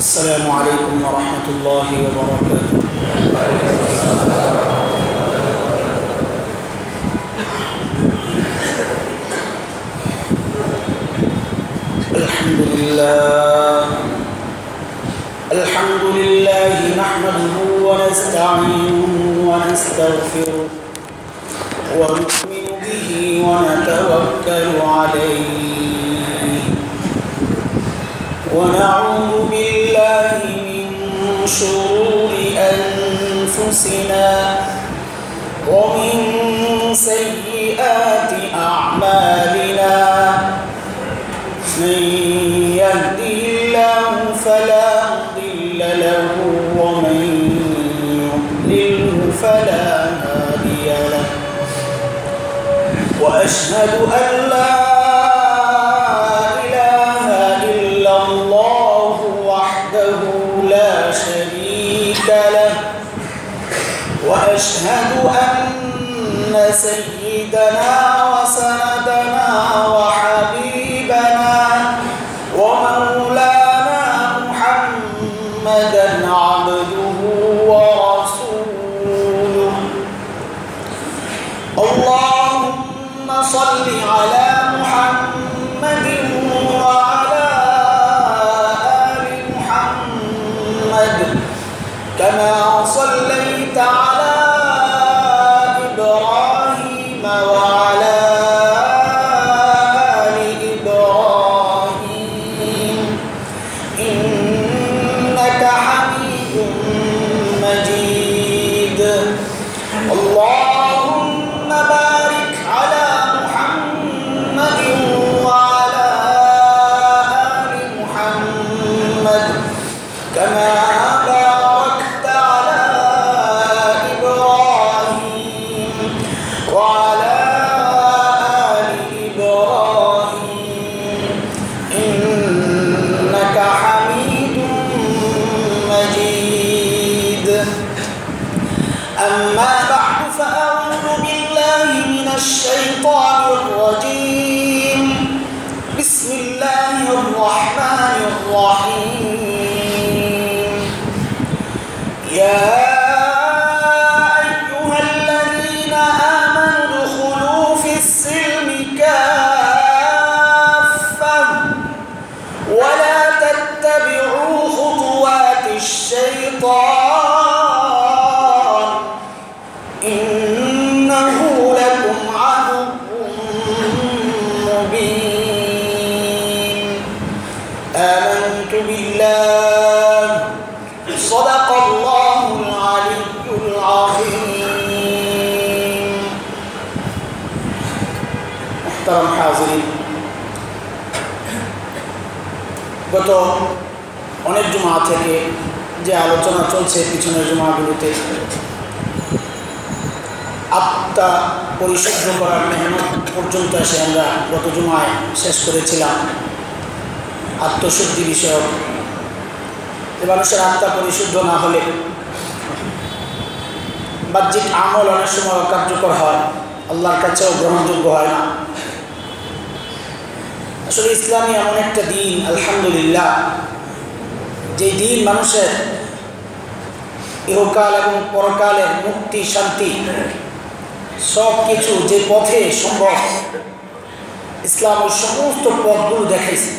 السلام عليكم ورحمة الله وبركاته. الحمد لله نحمده ونستعينه ونستغفره ونؤمن به ونتوكل عليه ونعوذ بالله من شرور أنفسنا ومن سيئات أعمالنا من يهده الله فلا مضل له ومن يضلله فلا هادي له وأشهد أن لا إله إلا الله وحده لا شريك له وأشهد أن سيدنا وسندنا وحبيبنا ومولانا محمدا عبده ورسوله. اللهم صل على محمد وعلى آل محمد كما صليت على إبراهيم وعلى آل إبراهيم إنك حميد مجيد. اللهم بارك على محمد وعلى آل محمد كما باركت على إبراهيم وعلى آل إبراهيم إنك حميد مجيد. أما بعد فأعوذ بالله من الشيطان الرجيم. بسم الله الرحمن الرحيم. يا أيها الذين آمنوا ادخلوا في السلم كافة ولا تتبعوا خطوات الشيطان إنه لكم عدو مبين. آمنت بالله صدق الله العلي العظيم. محترم حاضرين, গত অনেক জুমা থেকে যে আলোচনা চলছে পিছনের জুমাগুলোতে আত্মা পরিশুদ্ধ করার মেহনত পর্যন্ত এসে আমরা গত জুমায় শেষ করেছিলাম আত্মশুদ্ধি বিষয়ক। মানুষের আত্মা পরিশুদ্ধ না হলে বাহ্যিক আমল অনেক সময় অকার্যকর হয়, আল্লাহর কাছেও গ্রহণযোগ্য হয় না। আসলে ইসলামী এমন একটা দিন আলহামদুলিল্লাহ, যে দিন মানুষের ইহকাল এবং পরকালের মুক্তি শান্তি সব কিছু যে পথে সম্ভব ইসলাম ওই সমস্ত পথগুলো দেখাইছে।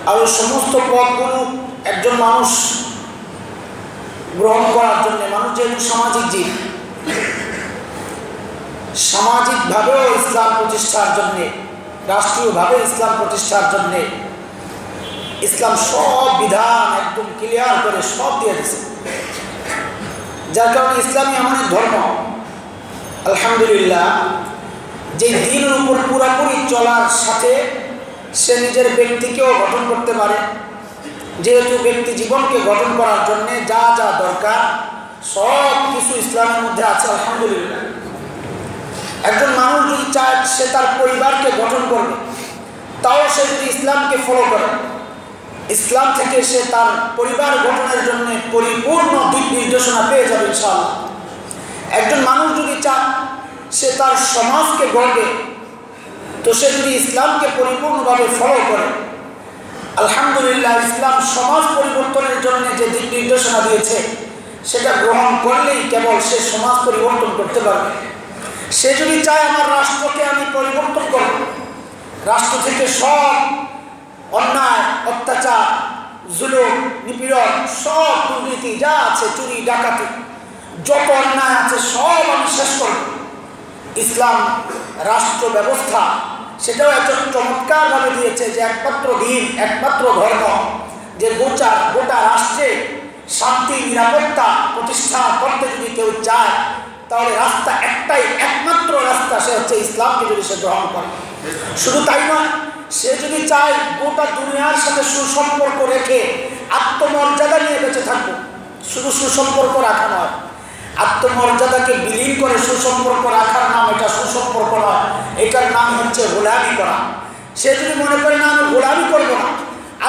আর ওই সমস্ত পথগুলো একজন মানুষ গ্রহণ করার জন্য, মানুষ যেহেতু সামাজিক জীব, সামাজিকভাবেও ইসলাম প্রতিষ্ঠার জন্যে, রাষ্ট্রীয়ভাবে ইসলাম প্রতিষ্ঠার জন্যে ইসলাম সব বিধান একদম ক্লিয়ার করে সব দিয়ে দিয়েছে। যার কারণে ইসলামী এমন এক ধর্ম আলহামদুলিল্লাহ, যে দিনের উপর পুরোপুরি চলার সাথে সে নিজের ব্যক্তিকেও গঠন করতে পারে। যেহেতু ব্যক্তি জীবনকে গঠন করার জন্য যা যা দরকার সব কিছু ইসলামের মধ্যে আছে আলহামদুলিল্লাহ। একজন মানুষ যদি চায় সে তার পরিবারকে গঠন করবে, তাও সে যদি ইসলামকে ফলো করে, ইসলাম থেকে সে তার পরিবার গঠনের জন্য পরিপূর্ণ দিক নির্দেশনা পেয়ে যাবে ইনশাআল্লাহ। একজন মানুষ যদি চায় সে তার সমাজকে গড়বে, তো সে যদি ইসলামকে পরিপূর্ণভাবে ফলো করে আলহামদুলিল্লাহ, ইসলাম সমাজ পরিবর্তনের জন্য যে দিক নির্দেশনা দিয়েছে সেটা গ্রহণ করলেই কেবল সে সমাজ পরিবর্তন করতে পারবে। সে যদি চায় আমার রাষ্ট্রকে আমি পরিবর্তন করব, রাষ্ট্র থেকে সব অন্যায়, অত্যাচার, জুলুম, নিপীড়ন, সব দুর্নীতি যা আছে, চুরি ডাকাতি, যত অন্যায় আছে সব আমি শেষ করব। ইসলাম রাষ্ট্র ব্যবস্থা সেটাও একজন চমৎকারভাবে দিয়েছে যে একমাত্র দিন, একমাত্র ধর্ম যে গোটা রাষ্ট্রে শান্তি নিরাপত্তা প্রতিষ্ঠা করতে যদি কেউ চায় তাহলে রাস্তা একটাই, একমাত্র রাস্তা, সে হচ্ছে ইসলামকে যদি সে গ্রহণ করে। শুধু তাই নয়, সে যদি চায় গোটা দুনিয়ার সাথে সুসম্পর্ক রেখে আত্মমর্যাদা নিয়ে বেঁচে থাকবো, শুধু সুসম্পর্ক রাখা নয়, আত্মমর্যাদাকে বিলীন করে সুসম্পর্ক রাখার নাম এটা সুসম্পর্ক নয়, এটার নাম হচ্ছে গোলামি করা। সে যদি মনে করে না আমি গোলামি করবো না,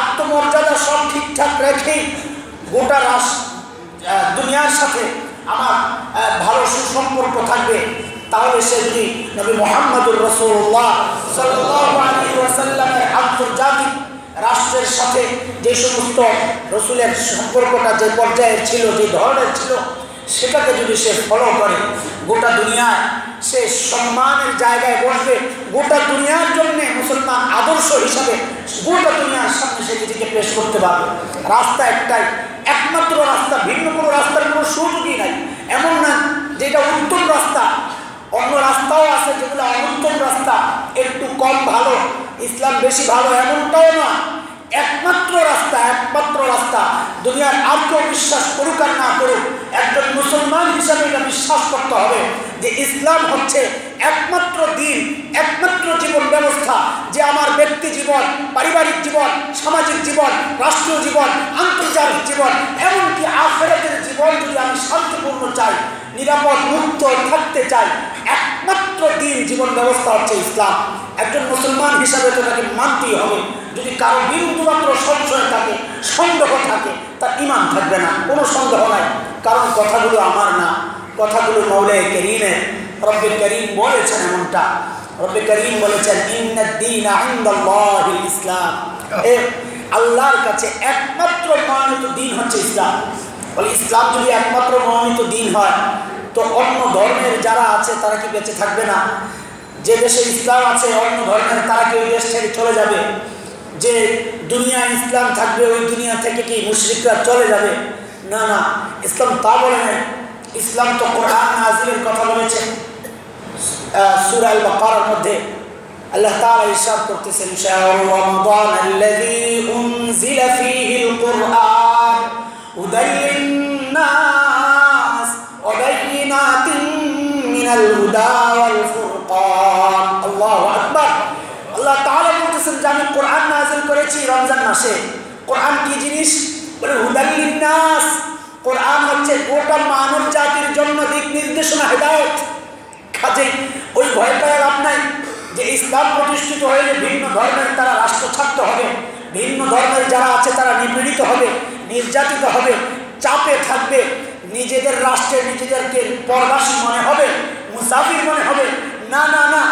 আত্মমর্যাদা সব ঠিকঠাক রেখেই গোটা দুনিয়ার সাথে আমার ভালো সুসম্পর্ক থাকবে, তাহলে সে যদি নবী মুহাম্মদুর রাসূলুল্লাহ সাল্লাল্লাহু আলাইহি ওয়াসাল্লামের আন্তর্জাতিক রাষ্ট্রের সাথে যে সমস্ত রসুলের সম্পর্কটা যে পর্যায়ের ছিল, যে ধরনের ছিল, সেটাকে যদি সে ফলো করে গোটা দুনিয়ায় সে সম্মানের জায়গায় বসবে, গোটা দুনিয়ার জন্য মুসলমান আদর্শ হিসাবে গোটা দুনিয়ার সামনে সে নিজেকে পেশ করতে পারবে। রাস্তা একটাই, একমাত্র রাস্তা, ভিন্ন কোনো রাস্তার কোনো সুযোগই নাই। এমন না যেটা উত্তম রাস্তা, অন্য রাস্তাও আছে যেগুলো অনুত্তম রাস্তা, একটু কম ভালো, ইসলাম বেশি ভালো, এমনটাও না। একমাত্র রাস্তা, একমাত্র রাস্তা, দুনিয়ার আর কেউ বিশ্বাস করুক আর না করুক, একজন মুসলমান হিসাবে এটা বিশ্বাস করতে হবে যে ইসলাম হচ্ছে একমাত্র দিন, একমাত্র জীবন ব্যবস্থা, যে আমার ব্যক্তি জীবন, পারিবারিক জীবন, সামাজিক জীবন, রাষ্ট্রীয় জীবন, আন্তর্জাতিক জীবন, এমনকি আখিরাতের জীবন যদি আমি শান্তিপূর্ণ চাই, নিরাপদ মুক্ত থাকতে চাই, একমাত্র দিন জীবন ব্যবস্থা হচ্ছে ইসলাম। একজন মুসলমান হিসাবে তো তাকে মানতেই হবে। যদি কারো বিন্দুমাত্র সংশয় থাকে, সন্দেহ থাকে, তার ঈমান থাকবে না, কোনো সন্দেহ নাই। কারণ কথাগুলো আমার না, কথাগুলো মাওলায়ে কারীমের। রব্বে কারীম বলেছেন এমনটা, রব্বে কারীম বলেছেন ইন্নাদ-দীনা ইনদাল্লাহিল ইসলাম, আল্লাহর কাছে একমাত্র মনোনীত দিন হচ্ছে ইসলাম। বলে ইসলাম যদি একমাত্র মনোনীত দিন হয় তো অন্য ধর্মের যারা আছে তারা কি বেঁচে থাকবে না? যে দেশে ইসলাম আছে অন্য ধর্মের তারা কি ওই দেশ থেকে চলে যাবে? যে দুনিয়ায় ইসলাম থাকবে ওই দুনিয়া থেকে কি মুশরিকরা চলে যাবে? না না, ইসলাম তা বলে না। ইসলাম তো কোরআন নাজিলের কথা বলেছে। সূরা আল বাকারার মধ্যে আল্লাহ তাআলা ইরশাদ করতেছেন, শাহরু রমাদান আল্লাযী উনজিলা ফীহিল কুরআন হুদাল লিন-নাস ওয়া বাইয়িনাতিন মিনাল হুদা ওয়াল ফুরকান। আল্লাহু আকবার। আল্লাহ তাআলা বলতেছেন যে আমি কোরআন নাযিল করেছি রমজান মাসে। কোরআন কি জিনিস? বলে হুদাল লিন-নাস। কোরআন হচ্ছে গোটা মানব জাতির জন্য দিক নির্দেশনা, হেদায়েত। কাজেই ওই ভয় পাওয়ার লাভ নাই যে ইসলাম প্রতিষ্ঠিত হয়ে ভিন্ন ধর্মের তারা রাষ্ট্র ছাড়তে হবে, ভিন্ন ধর্মের যারা আছে তারা নিপীড়িত হবে, নির্যাতিত হবে, চাপে থাকবে, নিজেদের রাষ্ট্রে নিজেদেরকে পরবাসী মনে হবে, মুসাফির মনে হবে। না না না,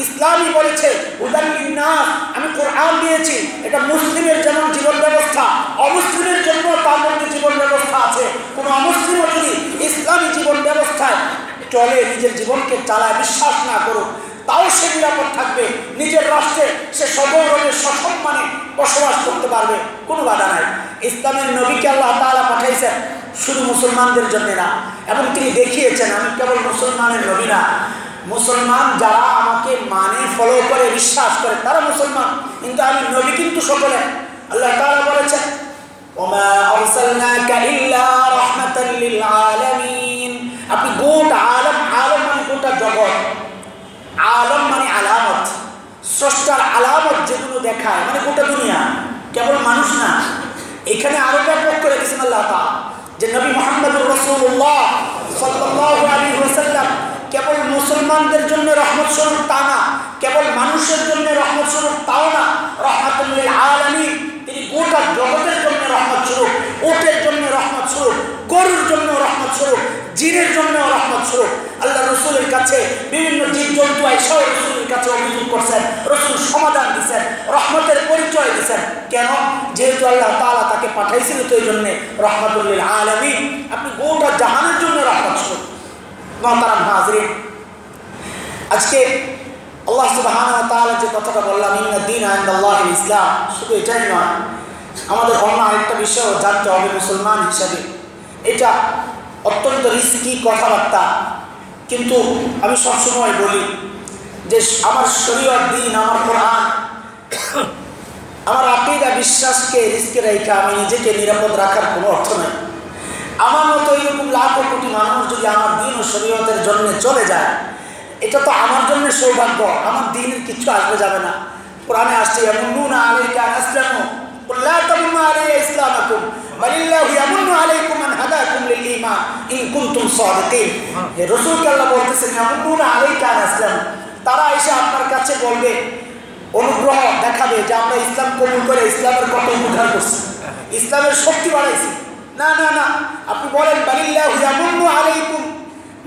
ইসলামই বলেছে হুদাল লিন-নাস। আমি কোরআন দিয়েছি, এটা মুসলিমের যেমন জীবন ব্যবস্থা, অমুসলিমের জন্য তার মধ্যে জীবন ব্যবস্থা আছে। কোনো অমুসলিমও যদি ইসলামী জীবন ব্যবস্থায় চলে, নিজের জীবনকে চালায়, বিশ্বাস না করুক, তাও সে নিরাপদ থাকবে। নিজের রাষ্ট্রে সে সগৌরবে সসম্মানে বসবাস করতে পারবে, কোনো বাধা নাই। ইসলামের নবীকে আল্লাহ তাআলা পাঠাইছেন শুধু মুসলমানদের জন্য না, এবং তিনি দেখিয়েছেন আমি কেবল মুসলমানের নবী না, মুসলমান যারা আমাকে মানে, ফলো করে, বিশ্বাস করে তারা মুসলমান, কিন্তু আমি নবী কিন্তু সকলে। আল্লাহ তাআলা বলেছেন ওমা আরসালনাকা ইল্লা রাহমাতাল লিল আলামিন। আপনি গোটা আলম, আলম মানে গোটা জগৎ, আলম মানে আলামত, স্রষ্টার আলামত যেগুলো দেখায়, মানে গোটা দুনিয়া, কেবল মানুষ না। এখানে আরো ব্যাপক করে দিয়েছেন আল্লাহ তাআলা যে নবী মুহাম্মদুর রাসূলুল্লাহ সাল্লাল্লাহু আলাইহি ওয়াসাল্লাম কেবল মুসলমানদের জন্য রহমত স্বরূপ তা না, কেবল মানুষের জন্য রহমত স্বরূপ তাও না, রাহমাতুল লিল আলামিন। তিনি গোটা জগতের জন্য রহমত স্বরূপ, ওটের জন্য রহমত স্বরূপ, গরুর জন্য রহমত স্বরূপ, জিনের জন্য রহমত স্বরূপ। আল্লাহ রসুলের কাছে বিভিন্ন জীবজন্তু এসেও রসুলের কাছে অভিযোগ করছেন, রসুল সমাধান দিচ্ছেন, রহমতের পরিচয় দিচ্ছেন। কেন? যেহেতু আল্লাহ তাআলা তাকে পাঠাইছিল তো এই জন্যে রাহমাতুল লিল আলামিন, আপনি গোটা জাহানের জন্য রাহমত স্বরূপ। মুহতারাম হাজরিন, আজকে আল্লাহ সুবহানাহু ওয়া তাআলা যে কথাটা বললাম, ইন্না দীনা ইনদাল্লাহিল ইসলাম, শুধু এটাই নয়, আমাদের অন্য আরেকটা বিষয় জানতে হবে মুসলমান হিসাবে। এটা অত্যন্ত রিস্কি কথাবার্তা, কিন্তু আমি সবসময় বলি যে আমার শরীয়ত, দ্বীন, আমার কোরআন, আমার আকীদা বিশ্বাসকে রিস্কে রেখে আমি নিজেকে নিরাপদ রাখার কোনো অর্থ নেই। আমার মতো এরকম লাখো কোটি মানুষ যদি আমার দ্বীন ও শরীয়তের জন্য চলে যায়, এটা তো আমার জন্য সৌভাগ্য, আমার দ্বীনের কিছু আসবে যাবে না। কোরআনে আসছে ইয়ামুন্নুনা আলাইকা আন আসলামু কুল লা তামুন্নু আলাইয়া ইসলামাকুম বালিল্লাহু ইয়ামুন্নু আলাইকুম আন হাদাকুম লিল ঈমান ইন কুনতুম সাদিকিন। রাসূলকে আল্লাহ বলতেছেন ইয়ামুন্নুনা আলাইকা আন আসলামু, তারা এসে আপনার কাছে বলবে, অনুগ্রহ দেখাবে যে আমরা ইসলাম কবুল করে ইসলামের কত উপকার করছি, ইসলামের শক্তি বাড়াইছি। না না না, আপনি বলেন বালিল্লাহু ইয়ামুন্নু আলাইকুম,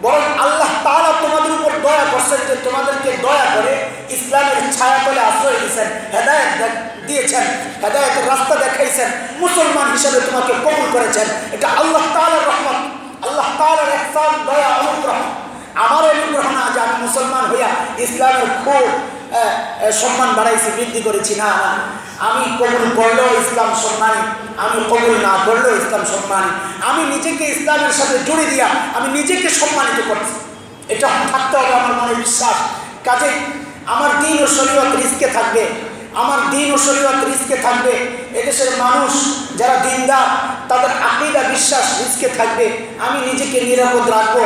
বরং আল্লাহ তাআলা তোমাদের উপর দয়া করছেন, যে তোমাদেরকে দয়া করে ইসলামের ছায়া তলে আশ্রয় দিয়েছেন, হেদায়েত দিয়েছেন, হেদায়েতের রাস্তা দেখাইছেন, মুসলমান হিসেবে তোমাকে কবুল করেছেন। এটা আল্লাহ তাআলার রহমত, আল্লাহ তাআলার ইহসান, দয়া, অনুগ্রহ। আমার অনুগ্রহ না যে আমি মুসলমান হইয়া ইসলামের খুব সম্মান বাড়াইছি, বৃদ্ধি করেছি। না না, আমি কবুল করলেও ইসলাম সম্মানী, আমি কবুল না করলেও ইসলাম সম্মানী। আমি নিজেকে ইসলামের সাথে জুড়ে দিয়া আমি নিজেকে সম্মানিত করছি, এটা থাকতে হবে আমার মনে বিশ্বাস। কাজে আমার দ্বীন ও শরীয়ত রিস্কে থাকবে, আমার দ্বীন ও শরীয়ত রিস্কে থাকবে। এদেশের মানুষ যারা দ্বীনদার, তাদের আকীদা বিশ্বাস রিস্কে থাকবে। আমি নিজেকে নিরাপদ রাখবো,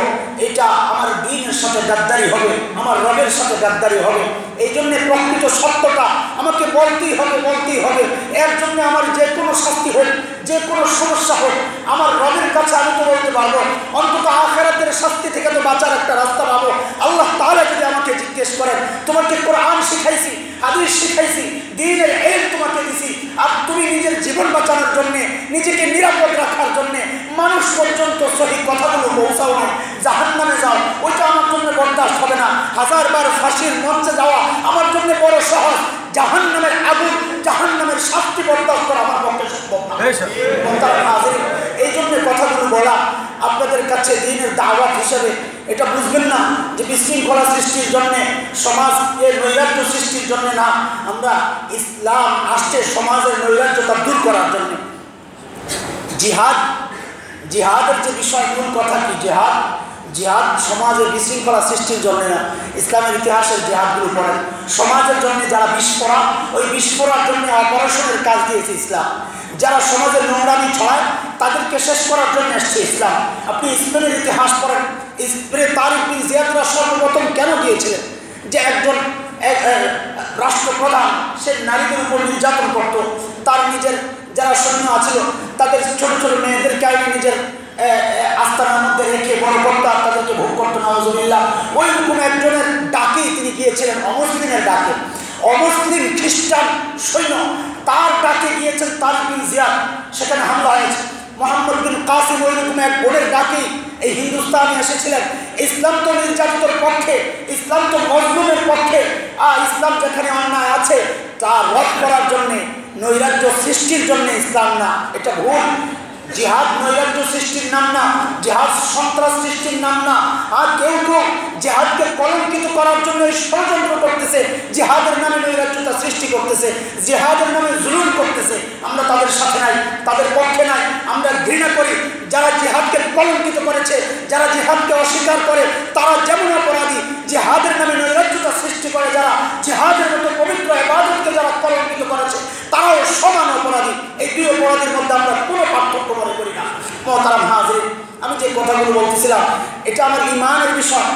এটা আমার দ্বীনের সাথে গাদ্দারি হবে, আমার রবের সাথে গাদ্দারি হবে। এই জন্যে প্রকৃত সত্যটা আমাকে বলতেই হবে, বলতেই হবে। এর জন্য আমার যে কোনো শাস্তি হোক, যে কোনো সমস্যা হোক, আমার রবের কাছে আমি তো বলতে পারবো, অন্তত আখিরাতের শাস্তি থেকে তো বাঁচার একটা রাস্তা পাবো। আল্লাহ তাআলা যদি আমাকে জিজ্ঞেস করেন, তোমাকে কোরআন শিখাইছি, হাদিস শিখাইছি, দ্বীনের ইলম তোমাকে দিছি, আর তুমি নিজের জীবন বাঁচানোর জন্যে, নিজেকে নিরাপদ রাখার জন্যে মানুষ পর্যন্ত সহি কথাগুলো পৌঁছাও না, জাহান্নামে যাও, ওইটা আমার জন্য বরদাস্ত হবে না। 1000 বার ফাঁসির মঞ্চে যাওয়া আমার জন্য বড় সহজ, জাহান্নামের আগুন, জাহান্নামের শাস্তি বরদাস্ত করা আমার পক্ষে সম্ভব না। এই জন্য কথাগুলো বলা আপনাদের কাছে দ্বীনের দাওয়াত হিসেবে। এটা বুঝবেন না যে বিশৃঙ্খলা সৃষ্টির জন্যে, সমাজের নৈরাজ্য সৃষ্টির জন্য না, আমরা ইসলাম আসছে সমাজের নৈরাজ্যতা দূর করার জন্য। জিহাদ, জিহাদের যে বিষয়, মূল কথা কি? জিহাদ, জিহাদ সমাজের বিশৃঙ্খলা সৃষ্টির জন্য না। ইসলামের ইতিহাসের জিহাদগুলো পড়েন, সমাজের জন্য যারা বিস্ফোরা, ওই বিস্ফোরার জন্য অপারেশনের কাজ দিয়েছে ইসলাম। যারা সমাজের নোংরামি ছড়ায় তাদেরকে শেষ করার জন্য এসছে ইসলাম। আপনি স্পেনের ইতিহাস পড়েন, স্পেনে তারিক বিন জিয়াদরা সর্বপ্রথম কেন গিয়েছিলেন? যে একজন রাষ্ট্রপ্রধান সে নারীদের উপর নির্যাতন করত, তার নিজের যারা সৈন্য আছিল তাদের ছোট ছোট মেয়েদেরকে আইনে নিজের আস্তানার মধ্যে রেখে বড় করতো, আর তাদেরকে ভোগ করতো, নাউজুবিল্লাহ। ওই রকম একজনের ডাকেই তিনি গিয়েছিলেন, অমুসলিমের ডাকে, অমুসলিম খ্রিস্টান সৈন্য তার ডাকে গিয়েছেন তারিক বিন জিয়াদ, সেখানে হামলা হয়েছে। মোহাম্মদ বিন কাসিম ওই রকম এক বোনের ডাকেই এই হিন্দুস্তানে এসেছিলেন। ইসলাম তো নির্যাতিতের পক্ষে, ইসলাম তো মজলুমের পক্ষে, ইসলাম যেখানে অন্যায় আছে তা রদ করার জন্যে, নৈরাজ্য সৃষ্টির জন্য ইসলাম না, এটা ভুল। জিহাদ নৈরাজ্য সৃষ্টির নাম না, জিহাদ সন্ত্রাস সৃষ্টির নাম না। আর কেউ কেউ জিহাদকে কলঙ্কিত করার জন্য ষড়যন্ত্র করতেছে, জিহাদের নামে নৈরাজ্যতা সৃষ্টি করতেছে, জিহাদের নামে জুলুম করতেছে। আমরা তাদের সাথে নাই, তাদের পক্ষে নাই। আমরা ঘৃণা করি যারা জিহাদকে কলঙ্কিত করেছে, যারা জিহাদকে অস্বীকার করে, তারা যেমন অপরাধী। জিহাদের নামে নৈরাজ্যতা সৃষ্টি করে যারা, জিহাদের মতো পবিত্র ইবাদতকে যারা কলঙ্কিত করেছে, তারাও সমান অপরাধী। এই দুই অপরাধীর মধ্যে আমরা কোনো পার্থক্য মনে করি না। মুহতারাম হাজিরিন, আমি যে কথাগুলো বলতেছিলাম এটা আমার ঈমানের বিষয়,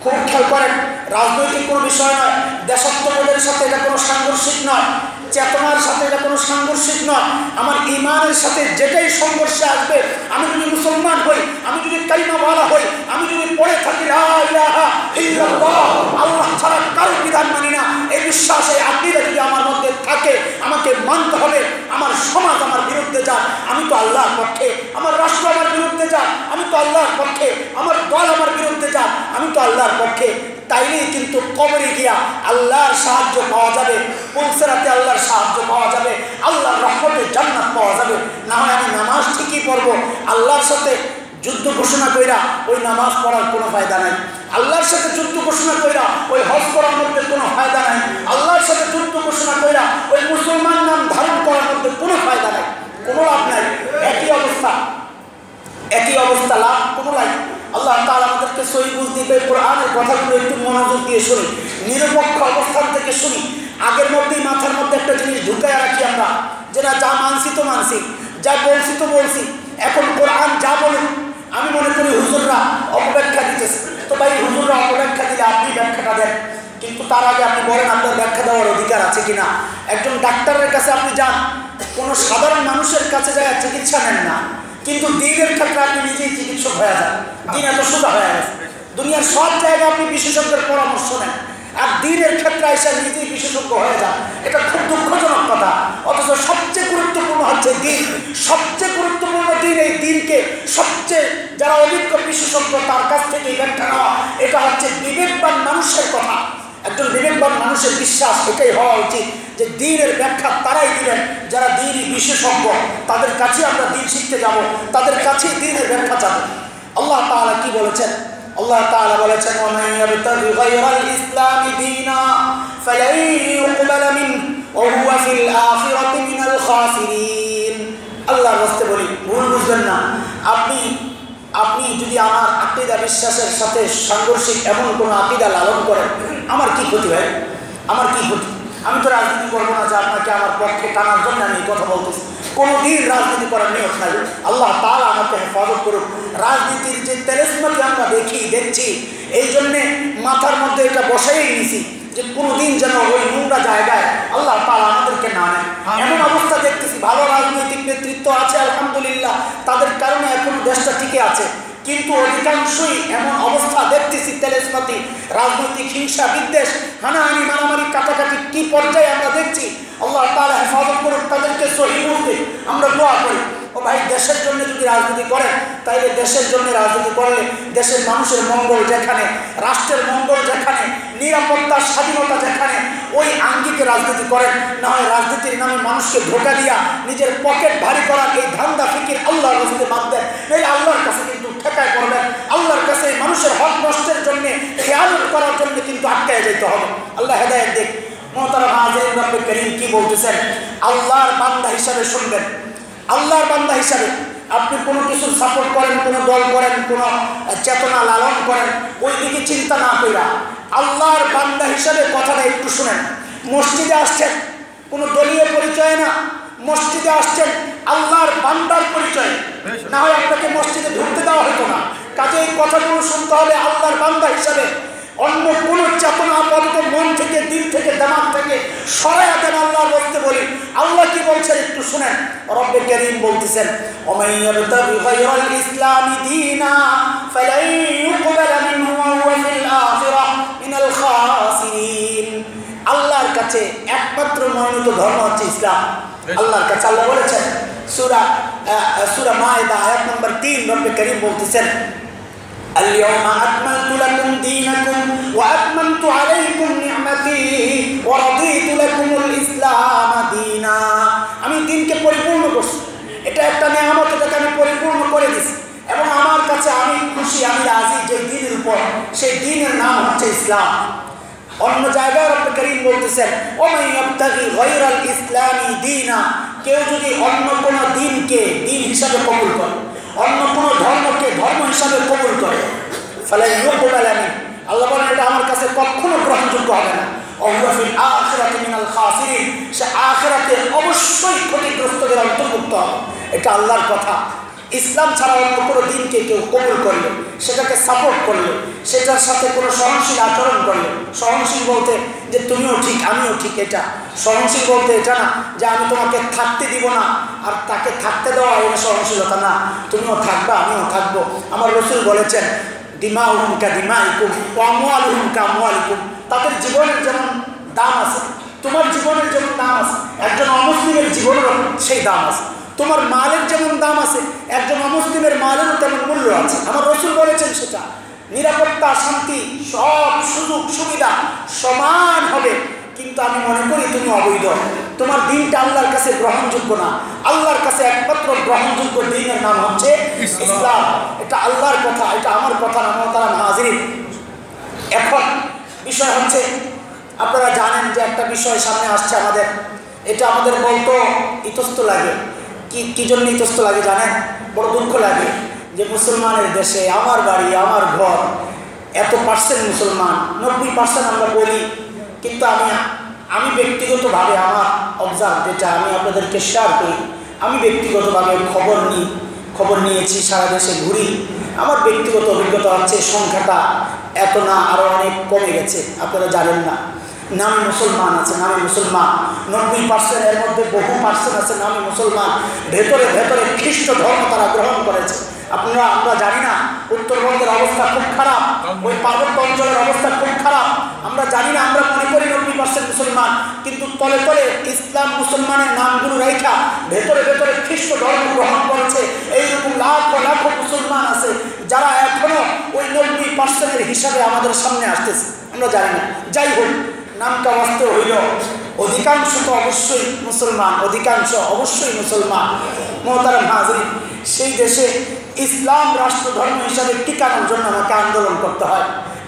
খুব খেয়াল করেন। রাজনৈতিক কোনো বিষয় নয়, দেশাত্মবোধের সাথে এটা কোনো সাংঘর্ষিক নয়, চেতনার সাথে এটা কোনো সাংঘর্ষিক নয়। আমার ঈমানের সাথে যেটাই সংঘর্ষে আসবে, আমি যদি মুসলমান হই, আমি যদি কালিমাওয়ালা হই, আমি যদি পড়ে থাকি লা ইলাহা ইল্লাল্লাহ, আল্লাহ ছাড়া কারো বিধান মানি না, এই বিশ্বাস, এই আকীদা যদি আমার মধ্যে থাকে, আমাকে মানতে হবে। আমার সমাজ আমার বিরুদ্ধে যাক, আমি তো আল্লাহর পক্ষে। আমার রাষ্ট্র আমার বিরুদ্ধে যাক, আমি তো আল্লাহর পক্ষে। আমার দল আমার বিরুদ্ধে যাক, আমি তো আল্লাহর পক্ষে। তাইলেই কিন্তু কবরে গিয়া আল্লাহর সাহায্য পাওয়া যাবে। পুলসেরাতে আল্লাহর সাহায্য পাওয়া যাবে, আল্লাহর রহমতে জান্নাত পাওয়া যাবে। না হয় আমি নামাজ ঠিকই পড়বো, আল্লাহর সাথে যুদ্ধ ঘোষণা কইরা ওই নামাজ পড়ার কোনো ফায়দা নাই। আল্লাহর সাথে যুদ্ধ ঘোষণা কইরা ওই হজ করার মধ্যে কোনো ফায়দা নাই। আল্লাহর সাথে যুদ্ধ ঘোষণা কইরা ওই মুসলমান নাম ধারণ করার মধ্যে কোনো ফায়দা নাই, কোনো লাভ নাই। একই অবস্থা, লাভ কোনো নাই। আল্লাহ তাআলা আমাদেরকে সহি বুঝ দিবে। কোরআনের কথাগুলো একটু মনোযোগ দিয়ে শুনি, নিরপেক্ষ অবস্থান থেকে শুনি। আগের মধ্যেই মাথার মধ্যে একটা জিনিস ঢুকায় রাখি আমরা, যে না যা মানছি তো মানছি, যা বলছি তো বলছি, এখন কোরআন যা বলুন। আমি মনে করি হুজুররা অপব্যাখ্যা দিতেছে, তো ভাই হুজুররা অপব্যাখ্যা দিলে আপনি ব্যাখ্যাটা দেন, কিন্তু তার আগে আপনি বলেন আপনার ব্যাখ্যা দেওয়ার অধিকার আছে কিনা। একজন ডাক্তারের কাছে আপনি যান, কোনো সাধারণ মানুষের কাছে যায় চিকিৎসা নেন না, কিন্তু দিনের ক্ষেত্রে আপনি নিজেই চিকিৎসক হয়ে যান। দিন এত সোজা হয়ে গেছে, দুনিয়ার সব জায়গায় আপনি বিশেষজ্ঞের পরামর্শ নেন, আর দিনের ক্ষেত্রে এসে নিজেই বিশেষজ্ঞ হয়ে যান। এটা খুব দুঃখজনক কথা। অথচ সবচেয়ে গুরুত্বপূর্ণ হচ্ছে দিন, সবচেয়ে গুরুত্বপূর্ণ দিন। এই দিনকে সবচেয়ে যারা অভিজ্ঞ বিশেষজ্ঞ তার কাছ থেকে ব্যাখ্যা নেওয়া, এটা হচ্ছে বিবেকবান মানুষের কথা। একজন বিবেকবান মানুষের বিশ্বাস এটাই হওয়া উচিত যে দিনের ব্যাখ্যা তারাই দিবেন যারা দিনই বিশেষজ্ঞ। তাদের কাছে আমরা দিন শিখতে যাব, তাদের কাছে দিনের ব্যাখ্যা চাবো। আল্লাহ তাআলা কি বলেছেন? আল্লাহ তাআলা বলেছেন, ওয়া মান ইয়াবতাগি গায়রাল ইসলামি দীনা ফালান ইউকবালা মিনহু ওয়া হুয়া ফিল আখিরাতি মিনাল খাসিরিন। আল্লাহর রাস্তে বলি, ভুল বুঝবেন না। আপনি যদি আমার আকীদা বিশ্বাসের সাথে সাংঘর্ষিক এমন কোনো আকীদা লালন করেন, আমার কি ক্ষতি হয়? আমার কি ক্ষতি? আমি তো রাজনীতি করবো না যে আপনাকে আমার পক্ষে টানার জন্য আমি কথা বলতেছি। কোনোদিন রাজনীতি করার নিয়ত নাই। আল্লাহ তাআলা আমাকে হেফাজত করুক। রাজনীতির যে তেলেসমাতি আমরা দেখছি, এই জন্যে মাথার মধ্যে এটা বসাই নিছি যে কোনোদিন যেন ওই নোংরা জায়গায় আল্লাহ তাআলা আমাদেরকে না নেয়। এমন অবস্থা দেখতেছি, ভালো রাজনৈতিক নেতৃত্ব আছে আলহামদুলিল্লাহ, তাদের কারণে এখন দেশটা টিকে আছে, কিন্তু অধিকাংশই এমন অবস্থা দেখতেছি তেলেসমাতি রাজনৈতিক হিংসা বিদ্বেষ, হানাহানি মারামারি কাটাকাটি কি পর্যায়ে আমরা দেখছি। আল্লাহ তাআলা হেফাজত করুন, তাদেরকে সহি বুঝতে আমরা দোয়া করি। ও ভাই, দেশের জন্য যদি রাজনীতি করেন, তাইলে দেশের জন্য রাজনীতি করলে দেশের মানুষের মঙ্গল যেখানে, রাষ্ট্রের মঙ্গল যেখানে, নিরাপত্তা স্বাধীনতা যেখানে, ওই আঙ্গিকে রাজনীতি করেন। না হয় রাজনীতির নামে মানুষকে ধোঁকা দিয়া নিজের পকেট ভারী করার এই ধান্দা ফিকির আল্লাহর রাস্তায় বাদ দেন, নইলে আল্লাহর কাছে কিন্তু ঠেকায় করবেন। আল্লাহর কাছে মানুষের হক নষ্টের জন্য, খেয়ালত করার জন্য কিন্তু আটকায় যেতে হবে। আল্লাহ হেদায়েত দিক। মুহতারাম হাজিরিন, রব্বে করিম কি বলতেছেন? আল্লাহর বান্দা হিসাবে শুনবেন। আল্লাহর বান্দা হিসাবে আপনি কোনো কিছুর সাপোর্ট করেন, কোনো দল করেন, কোনো চেতনা লালন করেন, ওই দিকে চিন্তা না কইরা আল্লাহর বান্দা হিসাবে কথাটা একটু শুনেন। মসজিদে আসছেন কোনো দলীয় পরিচয় না, মসজিদে আসছেন আল্লাহর বান্দার পরিচয়, না হয় আপনাকে মসজিদে ঢুকতে দেওয়া হতো না। কাজে এই কথাগুলো শুনতে হবে আল্লাহর বান্দা হিসাবে। অন্য কোন চেতনা আপাতত মন থেকে, দিল থেকে, দিমাগ থেকে সরাইয়া দেন। আল্লাহর বলতে বলি, আল্লাহ কি বলছেন একটু শুনেন। রব্বে কারীম বলতেছেন, ওয়া ইয়াবতাগি গায়রাল ইসলামি দীনা ফালান ইউকবালা মিনহু ওয়া হুয়া ফিল আখিরাতি মিনাল খাসিরিন। আল্লাহর কাছে একমাত্র মনোনীত ধর্ম হচ্ছে ইসলাম। আল্লাহর কাছে আল্লাহ বলেছেন সূরা মায়েদা আয়াত নম্বর 3, রব্বে কারীম বলতেছেন, اليوم أكملت لكم دينكم وأتممت عليكم نعمتي ورضيت لكم الإسلام دينا। আমি দিনকে পরিপূর্ণ করছি, এটা একটা নিয়ামত, এটাকে আমি পরিপূর্ণ করে দিছি এবং আমার কাছে আমি খুশি, আমি রাজি যে দিনের উপর, সেই দিনের নাম হচ্ছে ইসলাম। অন্য জায়গায় রব্বে কারীম বলতেছেন, ওয়া মান ইয়াবতাগি গায়রাল ইসলামি দীনা, কেউ যদি অন্য কোনো দিনকে দিন হিসাবে কবুল করে, অন্য কোনো ধর্মকে ধর্ম হিসাবে কবুল করে, ফালান ইউকবালা মিনহু, আল্লাহ বলেন এটা আমার কাছে কখনো গ্রহণযোগ্য হবে না। ওয়া হুয়া ফিল আখিরাতি মিনাল খাসিরিন, সে আখিরাতে অবশ্যই ক্ষতিগ্রস্তদের অন্তর্ভুক্ত হবে। এটা আল্লাহর কথা। ইসলাম ছাড়া অন্য কোনো দিনকে কেউ কবুল করলে, সেটাকে সাপোর্ট করলে, সেটার সাথে কোনো সহনশীল আচরণ করলে, সহনশীল বলতে যে তুমিও ঠিক আমিও ঠিক, এটা সহনশীল বলতে এটা না যে আমি তোমাকে থাকতে দিব না আর তাকে থাকতে দেওয়া, এটা সহনশীলতা না। তুমিও থাকবা আমিও থাকবো। আমার রাসূল বলেছেন, দিমাউহুম কা দিমাইকুম ওয়া আমওয়ালুহুম কা আমওয়ালিকুম। তাদের জীবনের যেমন দাম আছে, তোমার জীবনের যেমন দাম আছে, একজন অমুসলিমের জীবনেরও সেই দাম আছে। তোমার মালের যেমন দাম আছে, একজন অমুসলিমের মালেরও তেমন মূল্য আছে। আমার রাসূল বলেছেন সেটা। নিরাপত্তা, শান্তি, সব সুযোগ সুবিধা সমান হবে কিন্তু আমি মনে করি তুমি অবৈধ, তোমার দিনটা আল্লাহর কাছে গ্রহণযোগ্য না। আল্লাহর কাছে একমাত্র গ্রহণযোগ্য দিনের নাম হচ্ছে ইসলাম। এটা আল্লাহর কথা, এটা আমার কথা না। মোহতারাম হাজিরিন, এখন বিষয় হচ্ছে আপনারা জানেন যে একটা বিষয় সামনে আসছে আমাদের, এটা আমাদের বলতো ইতস্ত লাগে। কি জন্য ইতস্ত লাগে জানেন? বড় দুঃখ লাগে যে মুসলমানের দেশে, আমার বাড়ি, আমার ঘর, এত পার্সেন্ট মুসলমান, 90% আমরা বলি, কিন্তু আমি ব্যক্তিগতভাবে আমার অবজার্ভ যেটা আমি আপনাদেরকে শেয়ার করি, আমি ব্যক্তিগতভাবে খবর নিয়েছি, সারা দেশে ঘুরি। আমার ব্যক্তিগত অভিজ্ঞতা হচ্ছে সংখ্যাটা এত না, আরও অনেক কমে গেছে। আপনারা জানেন না, নামে মুসলমান আছে, নামে মুসলমান 90%, এর মধ্যে বহু পার্সেন্ট আছে নামে মুসলমান, ভেতরে ভেতরে খ্রিস্ট ধর্ম তারা গ্রহণ করেছে। আমরা জানি না উত্তরবঙ্গের অবস্থা খুব খারাপ, ওই পার্বত্য অঞ্চলের অবস্থা খুব খারাপ। আমরা জানি না, আমরা মনে করি 90% মুসলমান, কিন্তু তলে তলে ইসলাম মুসলমানের নামগুলো রেখা ভেতরে ভেতরে খ্রিস্ট ধর্ম গ্রহণ করেছে। এইরকম লাখো লাখো মুসলমান আছে যারা এখনো ওই 90%-এর হিসাবে আমাদের সামনে আসতেছে, আমরা জানি না। যাই হোক, নামটা বাস্তব হইল, অধিকাংশ তো অবশ্যই মুসলমান, অধিকাংশ অবশ্যই মুসলমান। মোহতারাম হাজিরিন, সেই দেশে ইসলাম রাষ্ট্র ধর্ম হিসাবে টিকানোর জন্য আমাকে আন্দোলন করতে হয়।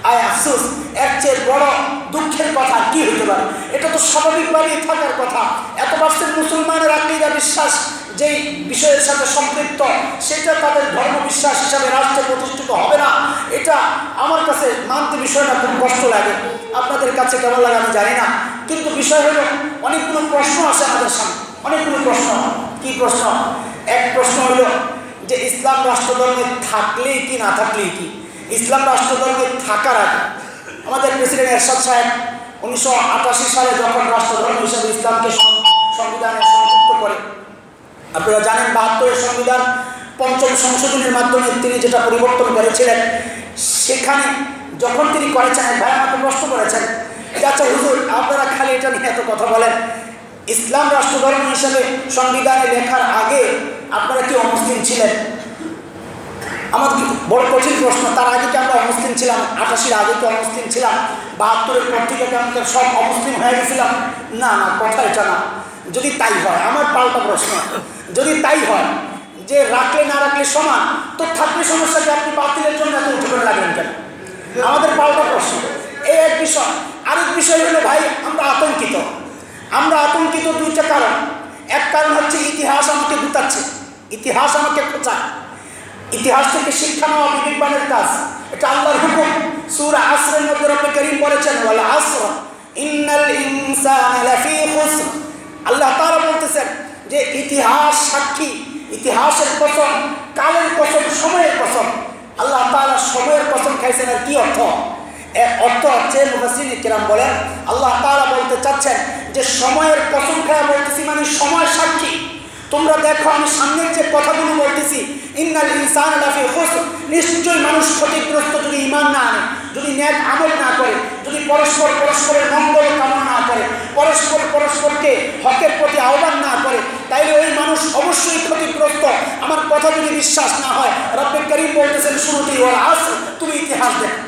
আয় আফসোস, এর চেয়ে বড় দুঃখের কথা কি হতে পারে? এটা তো স্বাভাবিকভাবেই থাকার কথা। এত পার্সেন্ট মুসলমানের আকীদা বিশ্বাস যেই বিষয়ের সাথে সম্পৃক্ত, সেটা তাদের ধর্ম বিশ্বাস হিসাবে রাষ্ট্রে প্রতিষ্ঠিত হবে না, এটা আমার কাছে মানতে বিষয়টা খুব কষ্ট লাগে। আপনাদের কাছে কেমন লাগে আমি জানি না, কিন্তু বিষয় হলো অনেকগুলো প্রশ্ন আসে আমাদের সামনে, অনেকগুলো প্রশ্ন। কি প্রশ্ন? এক প্রশ্ন হলো যে ইসলাম রাষ্ট্রধর্মে থাকলেই কি না থাকলেই কি? ইসলাম রাষ্ট্রধর্মে থাকার আগে আমাদের প্রেসিডেন্ট এরশাদ সাহেব 1988 সালে যখন রাষ্ট্রধর্ম হিসাবে ইসলামকে সংবিধানে সংযুক্ত করে, আপনারা জানেন 72-এর সংবিধান পঞ্চম সংশোধনের মাধ্যমে তিনি যেটা পরিবর্তন করেছিলেন, সেখানে যখন তিনি করেছেন, ভাই আমাকে প্রশ্ন করেছেন, আচ্ছা হুজুর, আপনারা খালি এটা নিয়ে এত কথা বলেন, ইসলাম রাষ্ট্রধর্ম হিসাবে সংবিধানে লেখার আগে আপনারা কি অমুসলিম ছিলেন? আমার বড় কঠিন প্রশ্ন। তার আগে কি আমরা অমুসলিম ছিলাম? 88-এর আগে কি অমুসলিম ছিলাম? 72-এর পর থেকে আমাদের সব অমুসলিম হয়ে গেছিলাম? না না, কথা এটা না। যদি তাই হয়, আমার পাল্টা প্রশ্ন, যদি তাই হয় যে রাখলে না রাখলে সমান, তো থাকলে সমস্যাকে আপনি বাতিলের জন্য এত উঠে করে লাগবেন কেন? আমাদের পাল্টা প্রশ্ন। এই এক বিষয়। আরেক বিষয় হলো ভাই, আমরা আতঙ্কিত দুইটা কারণ। এক কারণ হচ্ছে ইতিহাস আমাকে গুতাচ্ছে, ইতিহাস আমাকে খোঁচায়। ইতিহাস থেকে শিক্ষা নেওয়া বিবেকবানের কাজ, এটা আল্লাহর হুকুম। সূরা আসরের মধ্যে রব্বুল কারীম বলেছেন, ওয়াল আসর ইন্নাল ইনসানা লাফি খুসর। আল্লাহ তাআলা বলতেছেন যে ইতিহাস সাক্ষী, ইতিহাসের কসম, কালের কসম, সময়ের কসম। আল্লাহ তাআলা সময়ের কসম খাইছেন। আর কি অর্থ? অর্থ হচ্ছে মুফাসসিরিন কিরাম বলেন, আল্লাহ তাআলা বলতে চাচ্ছেন যে সময়ের কসম খায়া বলতেছি, মানে সময় সাক্ষী। তোমরা দেখো আমি সামনের যে কথাগুলো বলতেছি, ইন্নাল ইনসানা লাফি খুসর, নিশ্চয়ই মানুষ ক্ষতিগ্রস্ত যদি ঈমান না আনে, যদি নেক আমল না করে, যদি পরস্পরের মঙ্গল কামনা না করে, পরস্পরকে হকের প্রতি আহ্বান না করে, তাইলে ওই মানুষ অবশ্যই ক্ষতিগ্রস্ত। আমার কথা যদি বিশ্বাস না হয়, রব্বুল কারীম বলতেছেন শুরুতেই, ওয়াল আসর, তুমি ইতিহাস দেখো,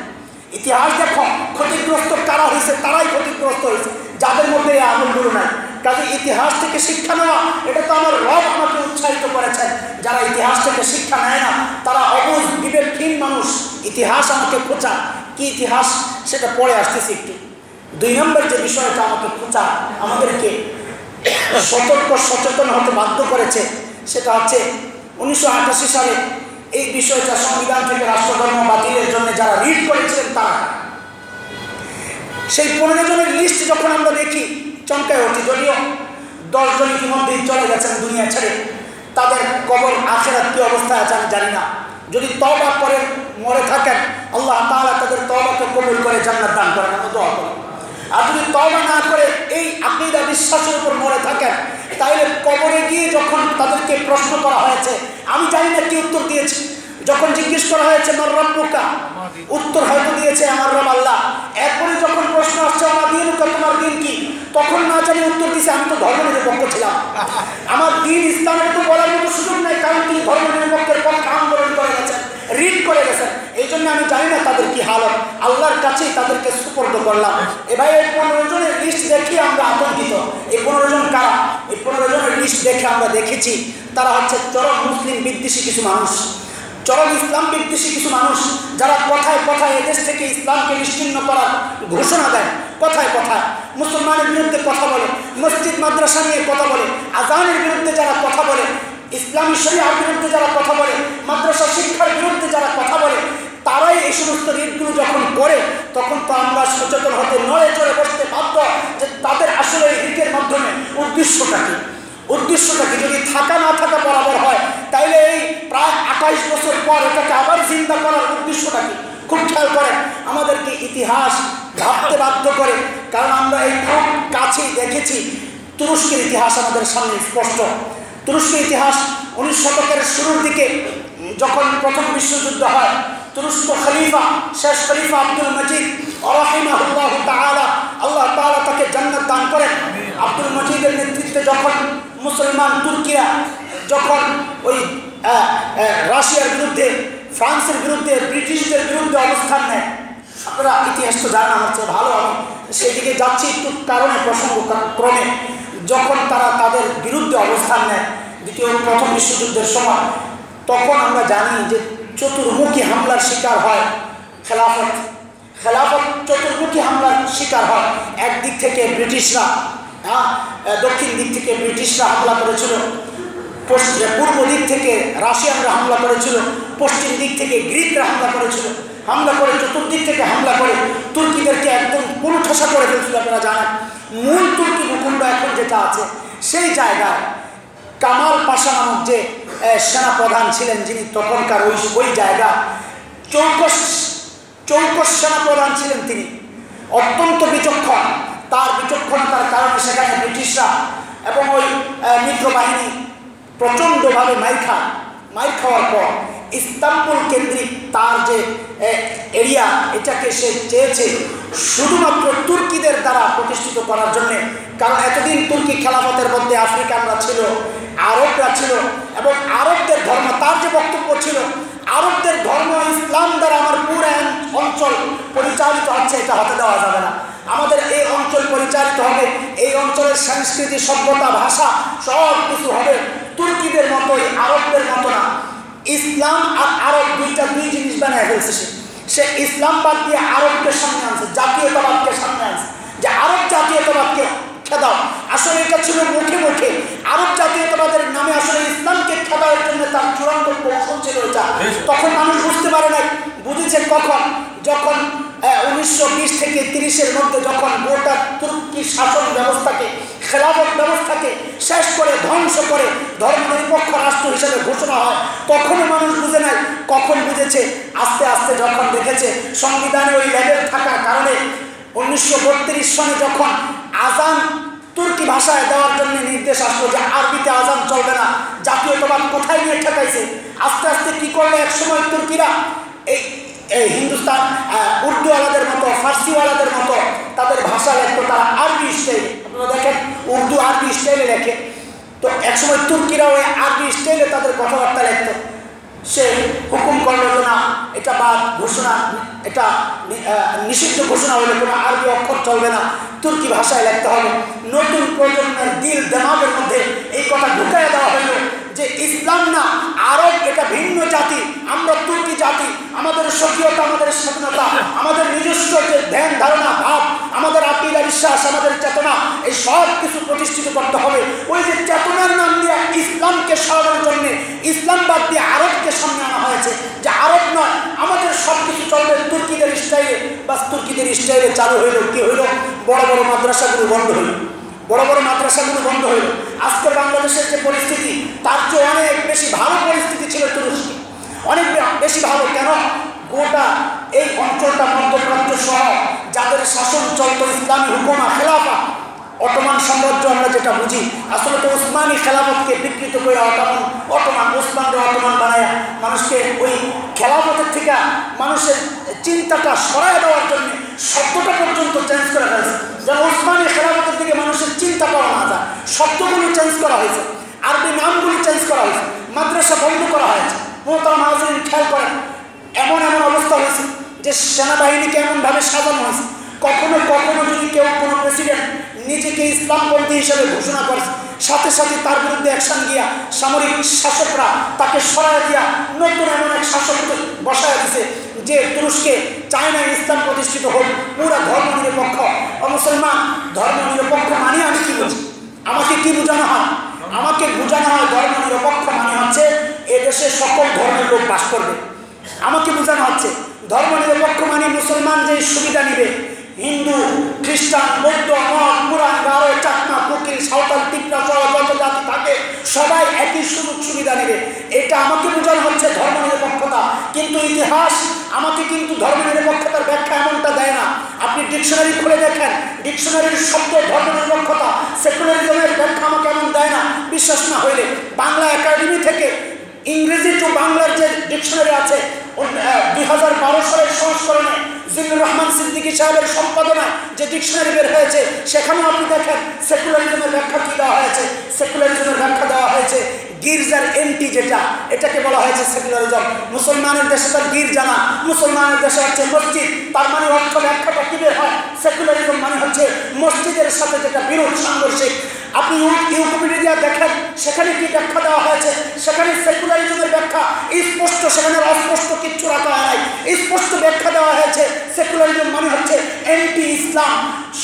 ইতিহাস দেখো, ক্ষতিগ্রস্ত কারা হয়েছে? তারাই ক্ষতিগ্রস্ত হয়েছে যাদের মধ্যে এই আমলগুলো নাই। কাজে ইতিহাস থেকে শিক্ষা নেওয়া, এটা তো আমার রব আমাকে উৎসাহিত করেছেন। যারা ইতিহাস থেকে শিক্ষা নেয় না, তারা অবুঝ বিবেকহীন মানুষ। ইতিহাস আমাকে খোঁচা। কি ইতিহাস? সেটা পরে আসতেছি একটু। 2 নম্বর যে বিষয়টা আমাকে খোঁচা, আমাদেরকে সচেতন হতে বাধ্য করেছে, সেটা হচ্ছে 1988 সালে এই বিষয়টা সংবিধান থেকে রাষ্ট্রধর্ম বাতিলের জন্য যারা রিট করেছিলেন তারা। সেই 15 জনের লিস্ট যখন আমরা দেখি, চমকায় ওঠি। যদিও 10 জন ইতিমধ্যেই চলে গেছেন দুনিয়া ছেড়ে, তাদের কবর আখিরাত কি অবস্থায় আছে আমি জানি না। যদি তওবা করে মরে থাকেন, আল্লাহ তাআলা তাদের তওবাকে কবুল করে জান্নাত দান করেন, আমরা দোয়া করি। আর যদি তওবা না করে এই আকীদা বিশ্বাসের উপর মরে থাকেন, তাইলে কবরে গিয়ে যখন তাদেরকে প্রশ্ন করা হয়েছে, আমি জানি না কি উত্তর দিয়েছে। যখন জিজ্ঞেস করা হয়েছে মার রাব্বুকা, উত্তর হয়তো দিয়েছে আমার রব আল্লাহ। এরপরে যখন প্রশ্ন আসছে আমার দিনুকা, তোমার দিন কি, তখন না জানি উত্তর দিয়েছে আমি তো ধর্মনিরপেক্ষ ছিলাম, আমার দিন ইসলামের তো বলার মতো সুযোগ নেই, কারণ তিনি ধর্মনিরপেক্ষের পক্ষে আন্দোলন করে গেছেন, রিট করে গেছেন। এই জন্য জন্য আমি জানি না তাদের কি হালত, আল্লাহর কাছেই তাদেরকে সুপর্দ করলাম। এবার এই 15 জনের লিস্ট দেখে আমরা আতঙ্কিত। এই 15 জন কারা? এই 15 জনের লিস্ট দেখে আমরা দেখেছি তারা হচ্ছে চরম মুসলিম বিদ্বেষী কিছু মানুষ, চরম ইসলাম বিদ্বেষী কিছু মানুষ, যারা কথায় কথায় এদেশ থেকে ইসলামকে নিশ্চিহ্ন করার ঘোষণা দেয়, কথায় কথায় মুসলমানের বিরুদ্ধে কথা বলে, মসজিদ মাদ্রাসা নিয়ে কথা বলে, আজানের বিরুদ্ধে যারা কথা বলে, ইসলামী শরিয়ার বিরুদ্ধে যারা কথা বলে, মাদ্রাসা শিক্ষার বিরুদ্ধে যারা কথা বলে, তারাই এই সমস্ত রিটগুলো যখন করে তখন তো আমরা সচেতন হতে নড়ে চড়ে বসতে বাধ্য যে তাদের আসলে এই রিটের মাধ্যমে উদ্দেশ্যটা কি। যদি থাকা না থাকা বরাবর হয় তাইলে এই প্রায় 28 বছর পর এটাকে আবার চিন্তা করার উদ্দেশ্যটা কি? খুব খেয়াল করেন, আমাদেরকে ইতিহাস ভাবতে বাধ্য করে, কারণ আমরা এই খুব কাছেই দেখেছি। তুরস্কের ইতিহাস আমাদের সামনে স্পষ্ট। তুরস্কের ইতিহাস 19 শতকের শুরুর দিকে যখন প্রথম বিশ্বযুদ্ধ হয়, তুরস্ক খলিফা, শেষ খলিফা আব্দুল মজিদ রাহিমাহুল্লাহু তাআলা, আল্লাহ তাআলা তাকে জান্নাত দান করেন। আব্দুল মজিদের নেতৃত্বে যখন মুসলমান তুর্কিরা যখন ওই রাশিয়ার বিরুদ্ধে, ফ্রান্সের বিরুদ্ধে, ব্রিটিশদের বিরুদ্ধে অবস্থান নেয়, আপনারা ইতিহাস তো জানা আমার চেয়ে ভালো, আমি সেদিকে যাচ্ছি একটু কারণে প্রসঙ্গ ক্রমে। যখন তারা তাদের বিরুদ্ধে অবস্থান নেয় প্রথম বিশ্বযুদ্ধের সময়, তখন আমরা জানি যে চতুর্মুখী হামলার শিকার হয় খেলাফত। চতুর্মুখী হামলার শিকার হয়। একদিক থেকে ব্রিটিশরা, দক্ষিণ দিক থেকে ব্রিটিশরা হামলা করেছিল, পূর্ব দিক থেকে রাশিয়ানরা হামলা করেছিল, পশ্চিম দিক থেকে গ্রিকরা হামলা করেছিল। হামলা করে চতুর্দিক থেকে হামলা করে তুর্কিদেরকে একদম কোণঠাসা করে ফেলছিল। আপনারা জানেন মূল তুর্কি ভূখণ্ড এখন যেটা আছে সেই জায়গায় কামাল পাশা নামক যে সেনাপ্রধান ছিলেন, যিনি তখনকার ওই জায়গা চৌকস সেনাপ্রধান ছিলেন, তিনি অত্যন্ত বিচক্ষণ। তার বিচক্ষণতার কারণে সেখানে ব্রিটিশরা এবং ওই মিত্রবাহিনী প্রচণ্ডভাবে মাইর খাওয়ার পর ইস্তাম্বুল কেন্দ্রিক তার যে এরিয়া, এটাকে সে চেয়েছে শুধুমাত্র তুর্কিদের দ্বারা প্রতিষ্ঠিত করার জন্যে। কারণ এতদিন তুর্কি খেলাফতের মধ্যে আফ্রিকানরা ছিল, আরবরা ছিল, এবং আরবদের ধর্ম, তার যে বক্তব্য ছিল আরবদের ধর্ম ইসলাম দ্বারা আমার পুরো অঞ্চল পরিচালিত হচ্ছে, এটা হতে দেওয়া যাবে না। আমাদের এই অঞ্চল পরিচালিত হবে, এই অঞ্চলের সংস্কৃতি, সভ্যতা, ভাষা সব কিছু হবে তুর্কিদের মতোই, আরবদের মতো না। ইসলাম আর আরব দুই জিনিস বানিয়ে ফেলছে। সে ইসলাম বাদ দিয়ে আরবকে সামনে আনছে, জাতীয়তাবাদকে সামনে আনছে, যে আরব জাতীয়তাবাদকে খেদাও। আসলে এটা ছিল মুখে মুখে, আরব জাতীয়তাবাদের নামে আসলে ইসলামকে খেদাওয়ার জন্য তার চূড়ান্ত কৌশল ছিল এটা। তখন মানুষ বুঝতে পারে নাই, বুঝেছে কখন? যখন 1920 থেকে 30-এর মধ্যে যখন গোটা তুর্কি শাসন ব্যবস্থাকে, খেলাফত ব্যবস্থাকে শেষ করে ধ্বংস করে ধর্মনিরপেক্ষ রাষ্ট্র হিসেবে ঘোষণা হয়, তখনও মানুষ বুঝে নাই। কখন বুঝেছে? আস্তে আস্তে যখন দেখেছে সংবিধানে ওই লেভেল থাকার কারণে 1932 সনে যখন আজান তুর্কি ভাষায় দেওয়ার জন্য নির্দেশ আসলো যে আরবিতে আজান চলবে না, জাতীয়তাবাদ কোথায় নিয়ে ঠেকাইছে। আস্তে আস্তে কি করলে একসময় তুর্কিরা এই হিন্দুস্তান উর্দুওয়ালাদের মতো, ফার্সিওয়ালাদের মতো তাদের ভাষা লেখতো, তারা আরবি স্টাইলে। আপনারা দেখেন উর্দু আরবি স্টাইলে লেখে, তো একসময় তুর্কিরা ওই আরবি স্টাইলে তাদের কথাবার্তা লিখত। সে হুকুম করলো যে না, এটা বাদ ঘোষণা, এটা নিষিদ্ধ ঘোষণা হলে কোনো আরবি অক্ষর চলবে না, তুর্কি ভাষায় লিখতে হবে। নতুন প্রজন্মের দিল দেমাগের মধ্যে এই কথা ঢুকাইয়া দেওয়া হইল যে ইসলাম না, আরব এটা ভিন্ন জাতি, আমরা তুর্কি জাতি। আমাদের স্বকীয়তা, আমাদের স্বাধীনতা, আমাদের নিজস্ব যে ধ্যান ধারণা ভাব, আমাদের আকিদা বিশ্বাস, আমাদের চেতনা, এই সব কিছু প্রতিষ্ঠিত করতে হবে। ওই যে চেতনার নাম দিয়ে ইসলামকে সরানোর জন্য ইসলাম বাদ দিয়ে আরবকে সামনে আনা হয়েছে, যে আরব নয়, আমাদের সব কিছু চলবে তুর্কিদের স্টাইলে। বাস তুর্কিদের স্টাইলে চালু হইল। কি হইল? বড় বড় মাদ্রাসাগুলো বন্ধ হইল, বন্ধ হইল। আজকে বাংলাদেশের যে পরিস্থিতি, তার চেয়ে অনেক বেশি ভালো পরিস্থিতি ছিল তুরস্কে, অনেক বেশি ভালো। কেন? গোটা এই অঞ্চলটা মধ্যপ্রাচ্য সহ যাদের শাসন চলত ইসলামী হুকুমা, খেলাফা, অটোমান সাম্রাজ্য আমরা যেটা বুঝি, আসলে তো উসমানী খেলাফতকে বিকৃত করে ওসমানরা অটোমান বানায় মানুষকে ওই খেলাফতের থেকে মানুষের চিন্তাটা সরায় দেওয়ার জন্য শব্দটা পর্যন্ত চেঞ্জ করা হয়েছে, যেন উসমানী খেলাফতের দিকে মানুষের চিন্তা করা না যায়। শব্দগুলো চেঞ্জ করা হয়েছে, আরবি নামগুলি চেঞ্জ করা হয়েছে, মাদ্রাসা বন্ধ করা হয়েছে। মোহতারাম হাজিরিন, খেয়াল করেন, এমন এমন অবস্থা হয়েছে যে সেনাবাহিনীকে এমনভাবে সাজানো হয়েছে, কখনো কখনো যদি কেউ কোনো প্রেসিডেন্ট নিজেকে ইসলামপন্থী হিসেবে ঘোষণা করছে, সাথে সাথে তার বিরুদ্ধে অ্যাকশন গিয়া সামরিক শাসকরা তাকে সরাই দিয়া নতুন এমন এক শাসক বসায় দিছে যে তুরস্কে চায়নায় ইসলাম প্রতিষ্ঠিত হোক, পুরা ধর্ম নিরপেক্ষ। মুসলমান ধর্ম নিরপেক্ষ মানে আমি কি বুঝি? আমাকে কি বোঝানো হয়? আমাকে বোঝানো হয় ধর্ম নিরপেক্ষ মানে হচ্ছে এদেশে সকল ধর্মের লোক বাস করবে। আমাকে বোঝানো হচ্ছে ধর্ম নিরপেক্ষ মানে মুসলমান যে সুবিধা নিবে, হিন্দু, খ্রিস্টান, বৌদ্ধ, মঠ, পুরাণ, গারো, চাকমা, কুকিল, সাঁওতাল, তিপ্রা সহ যত জাতি থাকে সবাই একই সুযোগ সুবিধা নেবে, এটা আমাকে বোঝানো হচ্ছে ধর্ম নিরপেক্ষতা। কিন্তু ইতিহাস আমাকে কিন্তু ধর্ম নিরপেক্ষতার ব্যাখ্যা এমনটা দেয় না। আপনি ডিকশনারি খুলে দেখেন, ডিকশনারির শব্দ ধর্ম নিরপেক্ষতা, সেকুলারিজমের ব্যাখ্যা আমাকে এমন দেয় না। বিশ্বাস না হইলে বাংলা একাডেমি থেকে ইংরেজি টু বাংলার যে ডিকশনারি আছে 2012 সালের সংস্করণে জিল্লুর রহমান সিদ্দিকী সাহেবের সম্পাদনায় যে ডিকশনারি বের হয়েছে সেখানেও আপনি দেখেন সেকুলারিজমের ব্যাখ্যা কী দেওয়া হয়েছে। সেকুলারিজমের ব্যাখ্যা দেওয়া হয়েছে গির্জার এন্টি, যেটা এটাকে বলা হয়েছে সেকুলারিজম। মুসলমানের দেশে তার গির্জা না, মুসলমানের দেশে হচ্ছে মসজিদ। তার মানে অর্থ ব্যাখ্যাটা কী বের হয়? সেকুলারিজম মানে হচ্ছে মসজিদের সাথে যেটা বিরোধ সাংঘর্ষিক। আপনি উইকিপিডিয়া দেখেন, সেখানে কি ব্যাখ্যা দেওয়া হয়েছে? সেখানে সেকুলারিজমের ব্যাখ্যা স্পষ্ট, সেখানে অস্পষ্ট কিচ্ছু রাখা হয় নাই, স্পষ্ট ব্যাখ্যা দেওয়া হয়েছে সেকুলারিজম মানে হচ্ছে অ্যান্টি ইসলাম।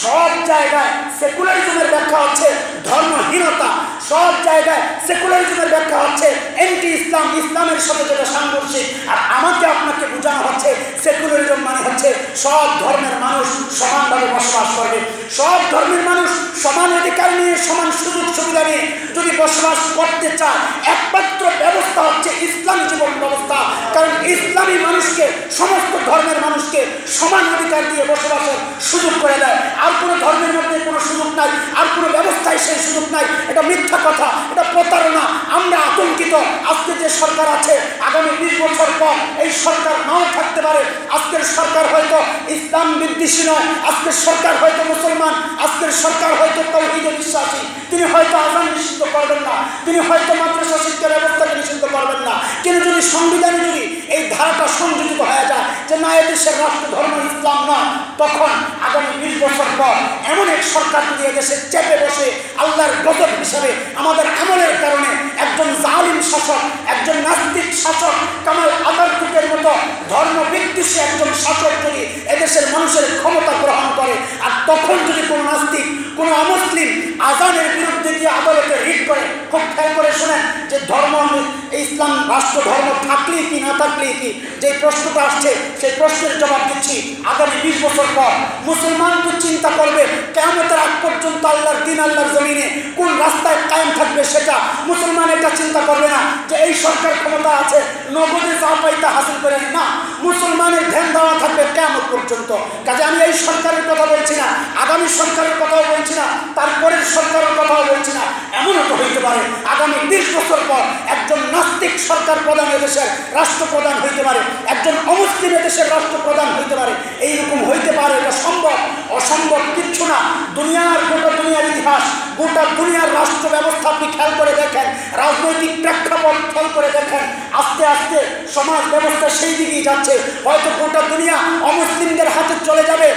সব জায়গায় সেকুলারিজমের ব্যাখ্যা হচ্ছে ধর্মহীনতা, সব জায়গায় সেকুলারিজমের ব্যাখ্যা হচ্ছে অ্যান্টি ইসলাম, ইসলামের সাথে যেটা সাংঘর্ষিক। আর আমাকে আপনাকে বোঝানো হচ্ছে সেকুলারিজম মানে হচ্ছে সব ধর্মের মানুষ সমানভাবে বসবাস করবে, সব ধর্মের মানুষ সমান অধিকার নিয়ে সমান সুযোগ সুবিধা নিয়ে যদি বসবাস করতে চায়, একমাত্র ব্যবস্থা হচ্ছে ইসলামী জীবন ব্যবস্থা। কারণ ইসলামী মানুষকে, সমস্ত ধর্মের মানুষকে সমান অধিকার দিয়ে বসবাসের সুযোগ করে দেয়। আর কোনো ধর্মের মধ্যে কোনো সুযোগ নাই, আর কোনো ব্যবস্থায় সেই সুযোগ নাই। এটা মিথ্যা কথা, এটা প্রতারণা। আমরা আতঙ্কিত। আজকে যে সরকার আছে, আগামী 20 বছর পর এই সরকার নাও থাকতে পারে। আজকের সরকার হয়তো ইসলাম বিদ্বেষী নয়, আজকের সরকার হয়তো মুসলমান, আজকের সরকার হয়তো তাওহীদে বিশ্বাসী। তিনি হয়তো আযান নিষিদ্ধ করবেন না, তিনি হয়তো মাদ্রাসা শিক্ষা ব্যবস্থাকে নিষিদ্ধ করবেন না। কিন্তু যদি সংবিধানে যদি এই ধারাটা সংযোজিত হয়ে যায় যে না, এদেশের রাষ্ট্র ধর্ম ইসলাম নয়, তখন আগামী 20 বছর পর এমন এক সরকার যদি এদেশে চেপে বসে আল্লাহর গজব হিসাবে আমাদের আমলের কারণে একজন জালিম শাসক, একজন নাস্তিক শাসক, কামাল আতাতুর্কের মতো ধর্ম বিদ্বেষী একজন শাসক যদি এদেশের মানুষের ক্ষমতা গ্রহণ করে, আর তখন যদি কোনো নাস্তিক, কোনো অমুসলিম আযানের বিরুদ্ধে গিয়ে আদালতে রিট করে, খুব খেয়াল করে শোনেন যে ধর্ম ইসলাম রাষ্ট্র ধর্ম থাকলেই কি না থাকলেই কি, যে প্রশ্নটা আসছে সেই প্রশ্নের জবাব দিচ্ছি। আগামী 20 বছর পর মুসলমান তো চিন্তা করবে কিয়ামতের আগ পর্যন্ত আল্লাহর দিন, আল্লাহর জমিনে কোন রাস্তায় কায়েম থাকবে সেটা। মুসলমান এটা চিন্তা করবে না যে এই সরকার ক্ষমতা আছে, নগদে যা পাই তা হাসিল করে না। মুসলমানের ধ্যান দেওয়া থাকবে কিয়ামত পর্যন্ত। কাজে আমি এই সরকারের কথা বলছি না, আগামী সরকারের কথাও বলছি না, তারপরের সরকারের কথাও বলছি না। এমনও তো হইতে পারে আগামী 20 বছর পর একজন নাস্তিক সরকার প্রধান এদেশের রাষ্ট্রপ্রধান হইতে পারে, একজন অমুসলিম এদেশের রাষ্ট্রপ্রধান হইতে পারে। এইরকম হইতে পারে, এটা সম্ভব, অসম্ভব কিচ্ছু না। দুনিয়ার, গোটা দুনিয়ার ইতিহাস, গোটা দুনিয়ার রাষ্ট্র ব্যবস্থা আপনি খেয়াল করে দেখেন, রাজনৈতিক প্রেক্ষাপট খেয়াল করে দেখেন, আস্তে আস্তে সমাজ ব্যবস্থা সেই দিকেই যাচ্ছে। হয়তো গোটা দুনিয়া অমুসলিমদের হাতে চলে যাবে,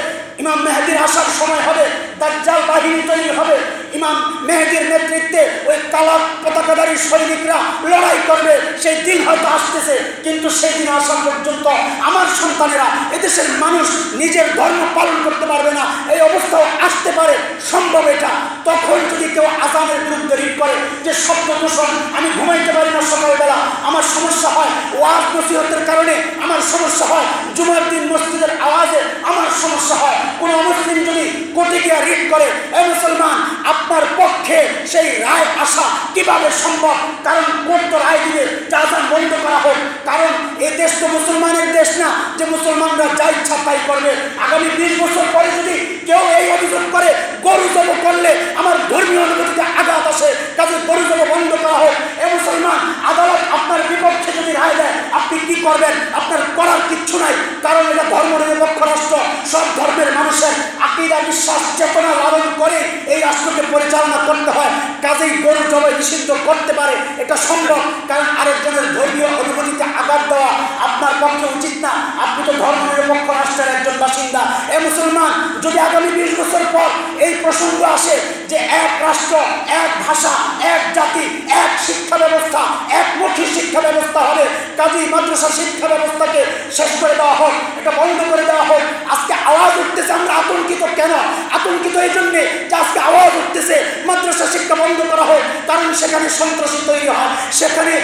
ইমাম মেহেদীর আসার সময় হবে, দাজ্জাল বাহিনী তৈরি হবে, ইমাম মেহেদীর নেতৃত্বে ওই কালা পতাকাধারী সৈনিকরা লড়াই করবে। সেই দিন হয়তো আসতেছে, কিন্তু সেই দিন আসা পর্যন্ত আমার সন্তানেরা, এদেশের মানুষ নিজের ধর্ম পালন করতে পারবে না। এই অবস্থাও আসতে পারে, সম্ভব এটা। তখন যদি কেউ আযানের বিরুদ্ধে রিট করে যে শব্দ দূষণ, আমি ঘুমাইতে পারি না সকালবেলা, আমার সমস্যা হয়, ওয়াজ নসিহতের কারণে আমার সমস্যা হয়, জুমার দিন মসজিদের আওয়াজে আমার সমস্যা হয়, কোন মুসলিম যদি কোর্টে গিয়ে রিট করে, এ মুসলমান আপনার পক্ষে সেই রায় আসা কিভাবে সম্ভব? কারণ কোর্ট তো রায় দিবে যে আযান বন্ধ করা হোক। কারণ এই দেশ তো মুসলমানের দেশ না যে মুসলমানরা যা ইচ্ছা তাই করবে। আগামী 20 বছর পরে যদি কেউ এই অভিযোগ করে গরু জব করলে আমার ধর্মীয় অনুভূতিতে আঘাত আসে, কাজে গরু জব বন্ধ করা হোক। এ মুসলমান, আদালত আপনার বিপক্ষে যদি রায় দেয় আপনি কি করবেন? আপনার করার কিচ্ছু নাই, কারণ এটা ধর্ম নিরপেক্ষ রাষ্ট্র। সব ধর্মের মানুষের আকীদা, বিশ্বাস, চেতনা লালন করে এই এই রাষ্ট্রকে পরিচালনা করতে হয়, কাজেই গরু জবাই নিষিদ্ধ করতে পারে, এটা সম্ভব। কারণ আরেকজনের ধর্মীয় অনুভূতিতে আঘাত দেওয়া আপনার পক্ষে উচিত না। আপনি তো ধর্মনিরপেক্ষ রাষ্ট্রের একজন বাসিন্দা। এ মুসলমান, যদি আগামী 20 বছর পর এই প্রসঙ্গ আসে যে এক রাষ্ট্র, এক ভাষা, এক জাতি, এক শিক্ষা ব্যবস্থা, একমুখী শিক্ষা ব্যবস্থা হবে, কাজী মাদ্রাসা শিক্ষা ব্যবস্থাকে শেষ করে দেওয়া হোক, এটা বন্ধ করে দেওয়া হোক। আজকে আওয়াজ উঠতেছে, আমরা আতঙ্কিত কেন? আতঙ্কিত এই জন্যে যে আজকে আওয়াজ উঠতেছে মাদ্রাসা শিক্ষা বন্ধ করা হোক, কারণ সেখানে সন্ত্রাসী তৈরি হয়, সেখানে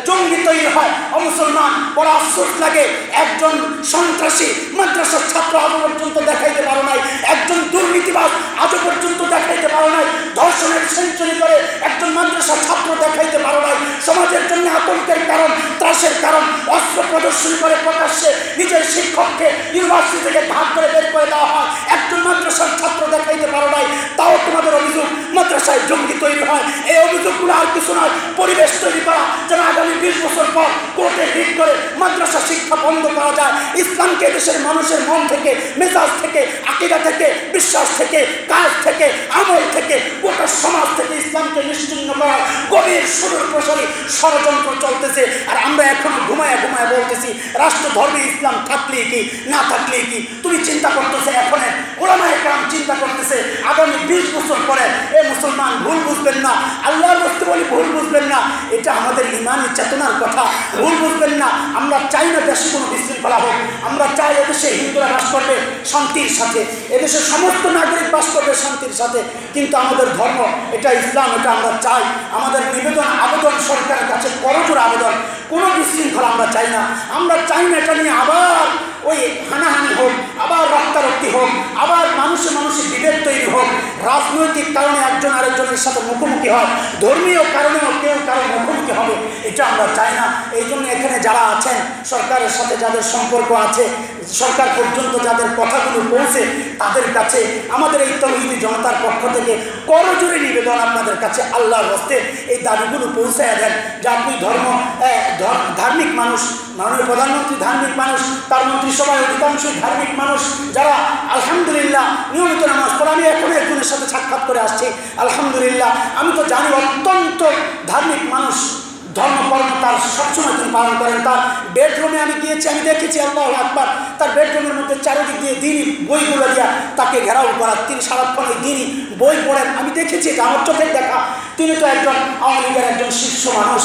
জঙ্গি তৈরি হয়। ও মুসলমান, বড় আফসোস লাগে, একজন সন্ত্রাসী মাদ্রাসার ছাত্র আজও পর্যন্ত দেখাইতে পারো নাই, একজন দুর্নীতিবাজ আজও পর্যন্ত দেখাইতে পারো নাই, ধর্ষণের সেঞ্চুরি করে একজন মাদ্রাসার ছাত্র দেখাইতে পারো নাই। সমাজের জন্য আতঙ্কের কারণ, ত্রাসের কারণ, অস্ত্র প্রদর্শনী করে প্রকাশ্যে নিজের শিক্ষককে ইউনিভার্সিটি থেকে ভাগ করে বের করে দেওয়া হয়, একজন মাদ্রাসার ছাত্র দেখাইতে পারো নাই। তাও তোমাদের অভিযোগ মাদ্রাসায় জঙ্গি তৈরি হয়। এই অভিযোগগুলো আর কিছু নয়, পরিবেশ তৈরি করা যেন আগামী 20 বছর পর কোর্টে হিট করে মাদ্রাসা শিক্ষা বন্ধ করা যায়। ইসলামকে দেশের মানুষের মন থেকে, মেজাজ থেকে, আকীদা থেকে, বিশ্বাস থেকে, কাজ থেকে, আমল থেকে, গোটা সমাজ থেকে ইসলামকে নিশ্চিহ্ন করার গভীর সুদূর প্রসারী ষড়যন্ত্র চলতেছে। আর আমরা এখনো ঘুমায় ঘুমায় বলতেছি রাষ্ট্র ধর্মে ইসলাম থাকলেই কি, না থাকলেই কি। তুমি চিন্তা করতেছে, এখন ওলামায়ে কেরাম চিন্তা করতেছে আগামী 20 বছর পরে। এ মুসলমান, ভুল বুঝবেন না, আল্লাহর রাস্তে বলি ভুল বুঝবেন না, এটা আমাদের ইমানি চেতনার কথা, ভুল বুঝবেন না। আমরা চাই না দেশে কোনো বিশৃঙ্খলা হোক, আমরা চাই এদেশে হিন্দুরা বাস করবে শান্তির সাথে, এদেশের সমস্ত নাগরিক বাস করবে শান্তির সাথে। কিন্তু আমাদের ধর্ম এটা ইসলাম, এটা আমরা চাই। আমাদের নিবেদন, আবেদন সরকারের কাছে করজোর আবেদন, কোনো বিশৃঙ্খলা আমরা চাই না। আমরা চাই না এটা নিয়ে আবার ওই হানাহানি হোক, আবার রক্তারক্তি হোক, আবার মানুষে মানুষে বিভেদ তৈরি হোক, রাজনৈতিক কারণে একজন আরেকজনের সাথে মুখোমুখি হয়, ধর্মীয় কারণেও কেউ কারো মুখোমুখি হবে, এটা আমরা চাই না। এই জন্য এখানে যারা আছেন, সরকারের সাথে যাদের সম্পর্ক আছে, সরকার পর্যন্ত যাদের কথাগুলো পৌঁছে, তাদের কাছে আমাদের এই তৌহিদি জনতার পক্ষ থেকে করজোরে নিবেদন আপনাদের কাছে, আল্লাহর হস্তে এই দাবিগুলো পৌঁছায় দেন যে আপনি ধার্মিক মানুষ, মাননীয় প্রধানমন্ত্রী ধার্মিক মানুষ, তার মন্ত্রিসভায় অধিকাংশই ধার্মিক মানুষ, যারা আলহামদুলিল্লাহ নিয়মিত নামাজ পড়ে। আমি এখন একজনের সাথে সাক্ষাৎ করে আসছি, আলহামদুলিল্লাহ আমি তো জানি অত্যন্ত ধার্মিক মানুষ, ধর্মকর্ম তার সবসময় তিনি পালন করেন। তার বেডরুমে আমি গিয়েছি, আমি দেখেছি আল্লাহু আকবার, তার বেডরুমের মধ্যে চারিদিক দিয়ে দিনই বইগুলো দিয়া তাকে ঘেরাও করা, তিনি সারাক্ষণ এই দিনই বই পড়েন, আমি দেখেছি, এটা আমার চোখের দেখা। তিনি তো একজন আওয়ামী লীগের একজন শীর্ষ মানুষ।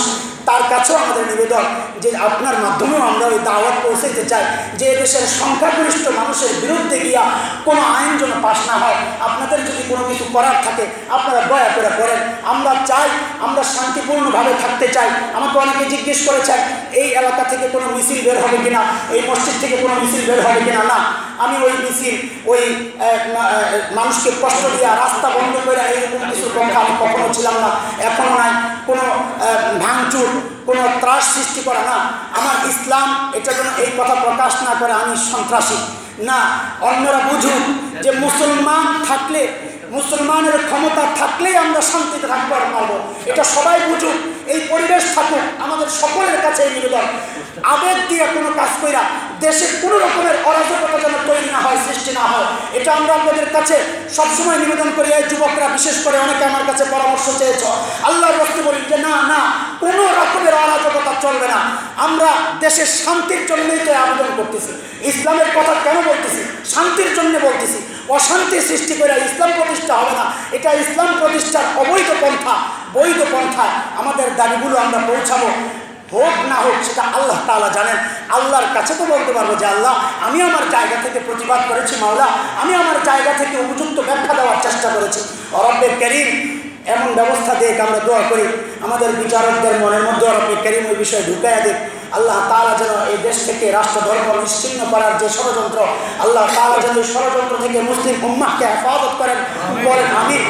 তার কাছেও আমাদের নিবেদন যে আপনার মাধ্যমেও আমরা ওই দাওয়াত পৌঁছাইতে চাই যে এদেশের সংখ্যাগরিষ্ঠ মানুষের বিরুদ্ধে গিয়া কোনো আইন যেন পাশ না হয়। আপনাদের যদি কোনো কিছু করার থাকে আপনারা দয়া করে করেন। আমরা চাই, আমরা শান্তিপূর্ণভাবে থাকতে চাই। আমাকে অনেকে জিজ্ঞেস করেছেন এই এলাকা থেকে কোনো মিছিল বের হবে কিনা, এই মসজিদ থেকে কোনো মিছিল বের হবে কিনা। না, আমি ওই মিছিল, ওই মানুষকে কষ্ট দিয়া রাস্তা বন্ধ করে এইরকম কিছু পক্ষে আমি কখনো ছিলাম না, এখনও নাই। কোনো ভাঙচুর, কোনো ত্রাস সৃষ্টি করা না। আমার ইসলাম এটা যেন এই কথা প্রকাশ না করে আমি সন্ত্রাসী না। অন্যরা বুঝুক যে মুসলমান থাকলে, মুসলমানের ক্ষমতা থাকলেই আমরা শান্তিতে থাকতে পারবো, এটা সবাই বুঝুক, এই পরিবেশ থাকুক। আমাদের সকলের কাছে এই নিবেদন, আবেগ দিয়ে কোনো কাজ কইরা দেশে কোনো রকমের অরাজকতা যেন তৈরি না হয়, সৃষ্টি না হয়, এটা আমরা আপনাদের কাছে সবসময় নিবেদন করি। এই যুবকরা বিশেষ করে অনেকে আমার কাছে পরামর্শ চেয়েছ, আল্লাহর রাস্তায় বলি যে না না, কোনো রকমের অরাজকতা চলবে না। আমরা দেশের শান্তির জন্যই তো আবেদন করতেছি, ইসলামের কথা কেন বলতেছি, শান্তির জন্য বলতেছি। অশান্তি সৃষ্টি করে ইসলাম প্রতিষ্ঠা হবে না, এটা ইসলাম প্রতিষ্ঠার অবৈধ পন্থা। বৈধ পন্থায় আমাদের দাবিগুলো আমরা পৌঁছাবো, হোক না হোক সেটা আল্লাহ তাআলা জানেন। আল্লাহর কাছে তো বলতে পারবো যে আল্লাহ, আমি আমার জায়গা থেকে প্রতিবাদ করেছি, মাওলা আমি আমার জায়গা থেকে উপযুক্ত ব্যাখ্যা দেওয়ার চেষ্টা করেছি। রব্বে কারীম এমন ব্যবস্থা দেখ, আমরা দোয়া করি আমাদের বিচারকদের মনের মধ্যে রব্বে কারীম ওই বিষয়ে ঢুকাইয়া দেখ। আল্লাহ তাআলা যেন এই দেশ থেকে রাষ্ট্র ধর্ম নিশ্চিহ্ন করার যে ষড়যন্ত্র, আল্লাহ তাআলা যেন এই ষড়যন্ত্র থেকে মুসলিম উম্মাহকে হেফাজত করেন, বলেন আমিন।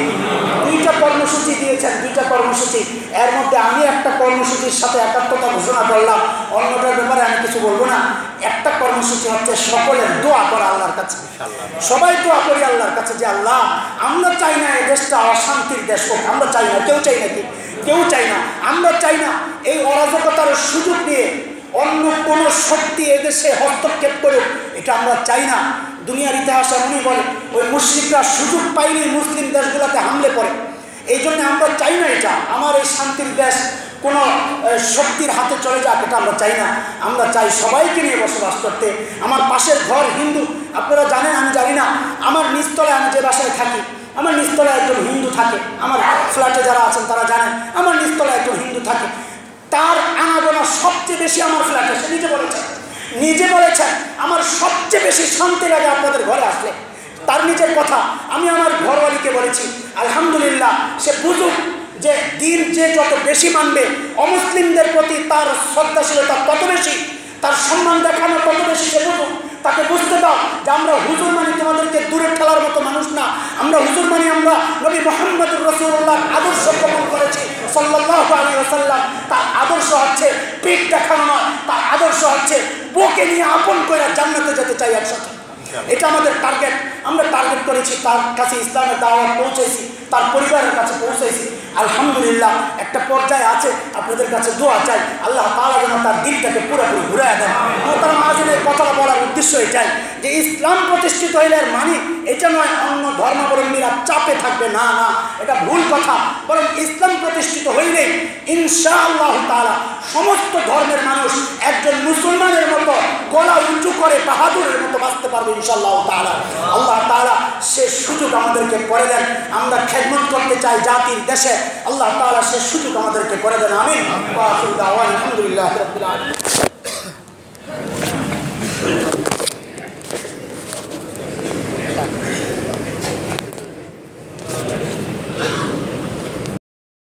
দুইটা কর্মসূচি দিয়েছেন, দুইটা কর্মসূচি, এর মধ্যে আমি একটা কর্মসূচির সাথে একাত্মতা ঘোষণা করলাম, অন্যটার ব্যাপারে আমি কিছু বলবো না। একটা কর্মসূচি হচ্ছে সকলের দোয়া করা আল্লাহর কাছে, সবাই দোয়া করি আল্লাহর কাছে যে আল্লাহ আমরা চাই না এই দেশটা অশান্তির দেশ হোক, আমরা চাই না, কেউ চাই নাকি, কেউ চাই না, আমরা চাই না এই অরাজকতার সুযোগ নিয়ে অন্য কোনো শক্তি এদেশে হস্তক্ষেপ করুক, এটা আমরা চাই না। দুনিয়ার ইতিহাসে উনি বলে ওই মুশরিকরা সুযোগ পাইনি মুসলিম দেশগুলোতে হামলে পড়ে। এই জন্য আমরা চাই না এটা আমার এই শান্তির দেশ কোনো শক্তির হাতে চলে যাক, এটা আমরা চাই না। আমরা চাই সবাইকে নিয়ে বসবাস করতে। আমার পাশের ঘর হিন্দু, আপনারা জানেন আমি জানি না, আমার নিচতলায় আমি যে বাসায় থাকি আমার নিচতলায় একজন হিন্দু থাকে। আমার ফ্ল্যাটে যারা আছেন তারা জানেন আমার নিচতলায় একজন হিন্দু থাকে। তার আনাগোনা সবচেয়ে বেশি আমার ফ্ল্যাটে, সে নিজে বলেছেন আমার সবচেয়ে বেশি শান্তি লাগে আপনাদের ঘরে আসলে। তার নিজের কথা। আমি আমার ঘরওয়ালিকে বলেছি আলহামদুলিল্লাহ সে বুঝুক যে দিন যে যত বেশি মানবে অমুসলিমদের প্রতি তার শ্রদ্ধাশীলতা তত বেশি, তার সম্মান দেখানো তত বেশি। সে বুঝুক, তাকে বুঝতে দাও যে আমরা হুজুর মানি তোমাদেরকে দূরে ঠেলার মতো মানুষ না। আমরা হুজুর মানি আমরা নবী মুহাম্মদুর রাসূলুল্লাহ আদর্শ গ্রহণ করেছি সাল্লাল্লাহু আলাইহি ওয়াসাল্লাম। তার আদর্শ হচ্ছে পিঠ দেখানো নয়, তার আদর্শ হচ্ছে বুকে নিয়ে আপন করে জান্নাতে যেতে চাই একসাথে। এটা আমাদের টার্গেট। আমরা টার্গেট করেছি, তার কাছে ইসলামের দাওয়াত পৌঁছেছি, তার পরিবারের কাছে পৌঁছেছি। আলহামদুলিল্লাহ একটা পর্যায়ে আছে, আপনাদের কাছে দোয়া চাই আল্লাহ তাআলা যেন তার দিলটাকে পুরোপুরি ঘুরায় দেন। তার মাঝে কথাটা বলার উদ্দেশ্য এটাই যে ইসলাম প্রতিষ্ঠিত হইলে মানে এটা নয় অন্য ধর্মাবলম্বীরা চাপে থাকবে, না না, এটা ভুল কথা। বরং ইসলাম প্রতিষ্ঠিত হইলেই ইনশাআল্লাহ তাআলা সমস্ত ধর্মের মানুষ একজন মুসলমানের মতো গলা উঁচু করে বাহাদুরের মতো বাঁচতে পারবে ইনশাআল্লাহ তাআলা। আল্লাহ তাআলা সে সুযোগ আমাদেরকে করে দেন। আমরা খেদমত করতে চাই জাতির দেশে, আল্লাহ তাআলা সে সুযোগ আমাদেরকে করে দেন। আমিন। ওয়া আখিরু দাওয়ানা আলহামদুলিল্লাহ।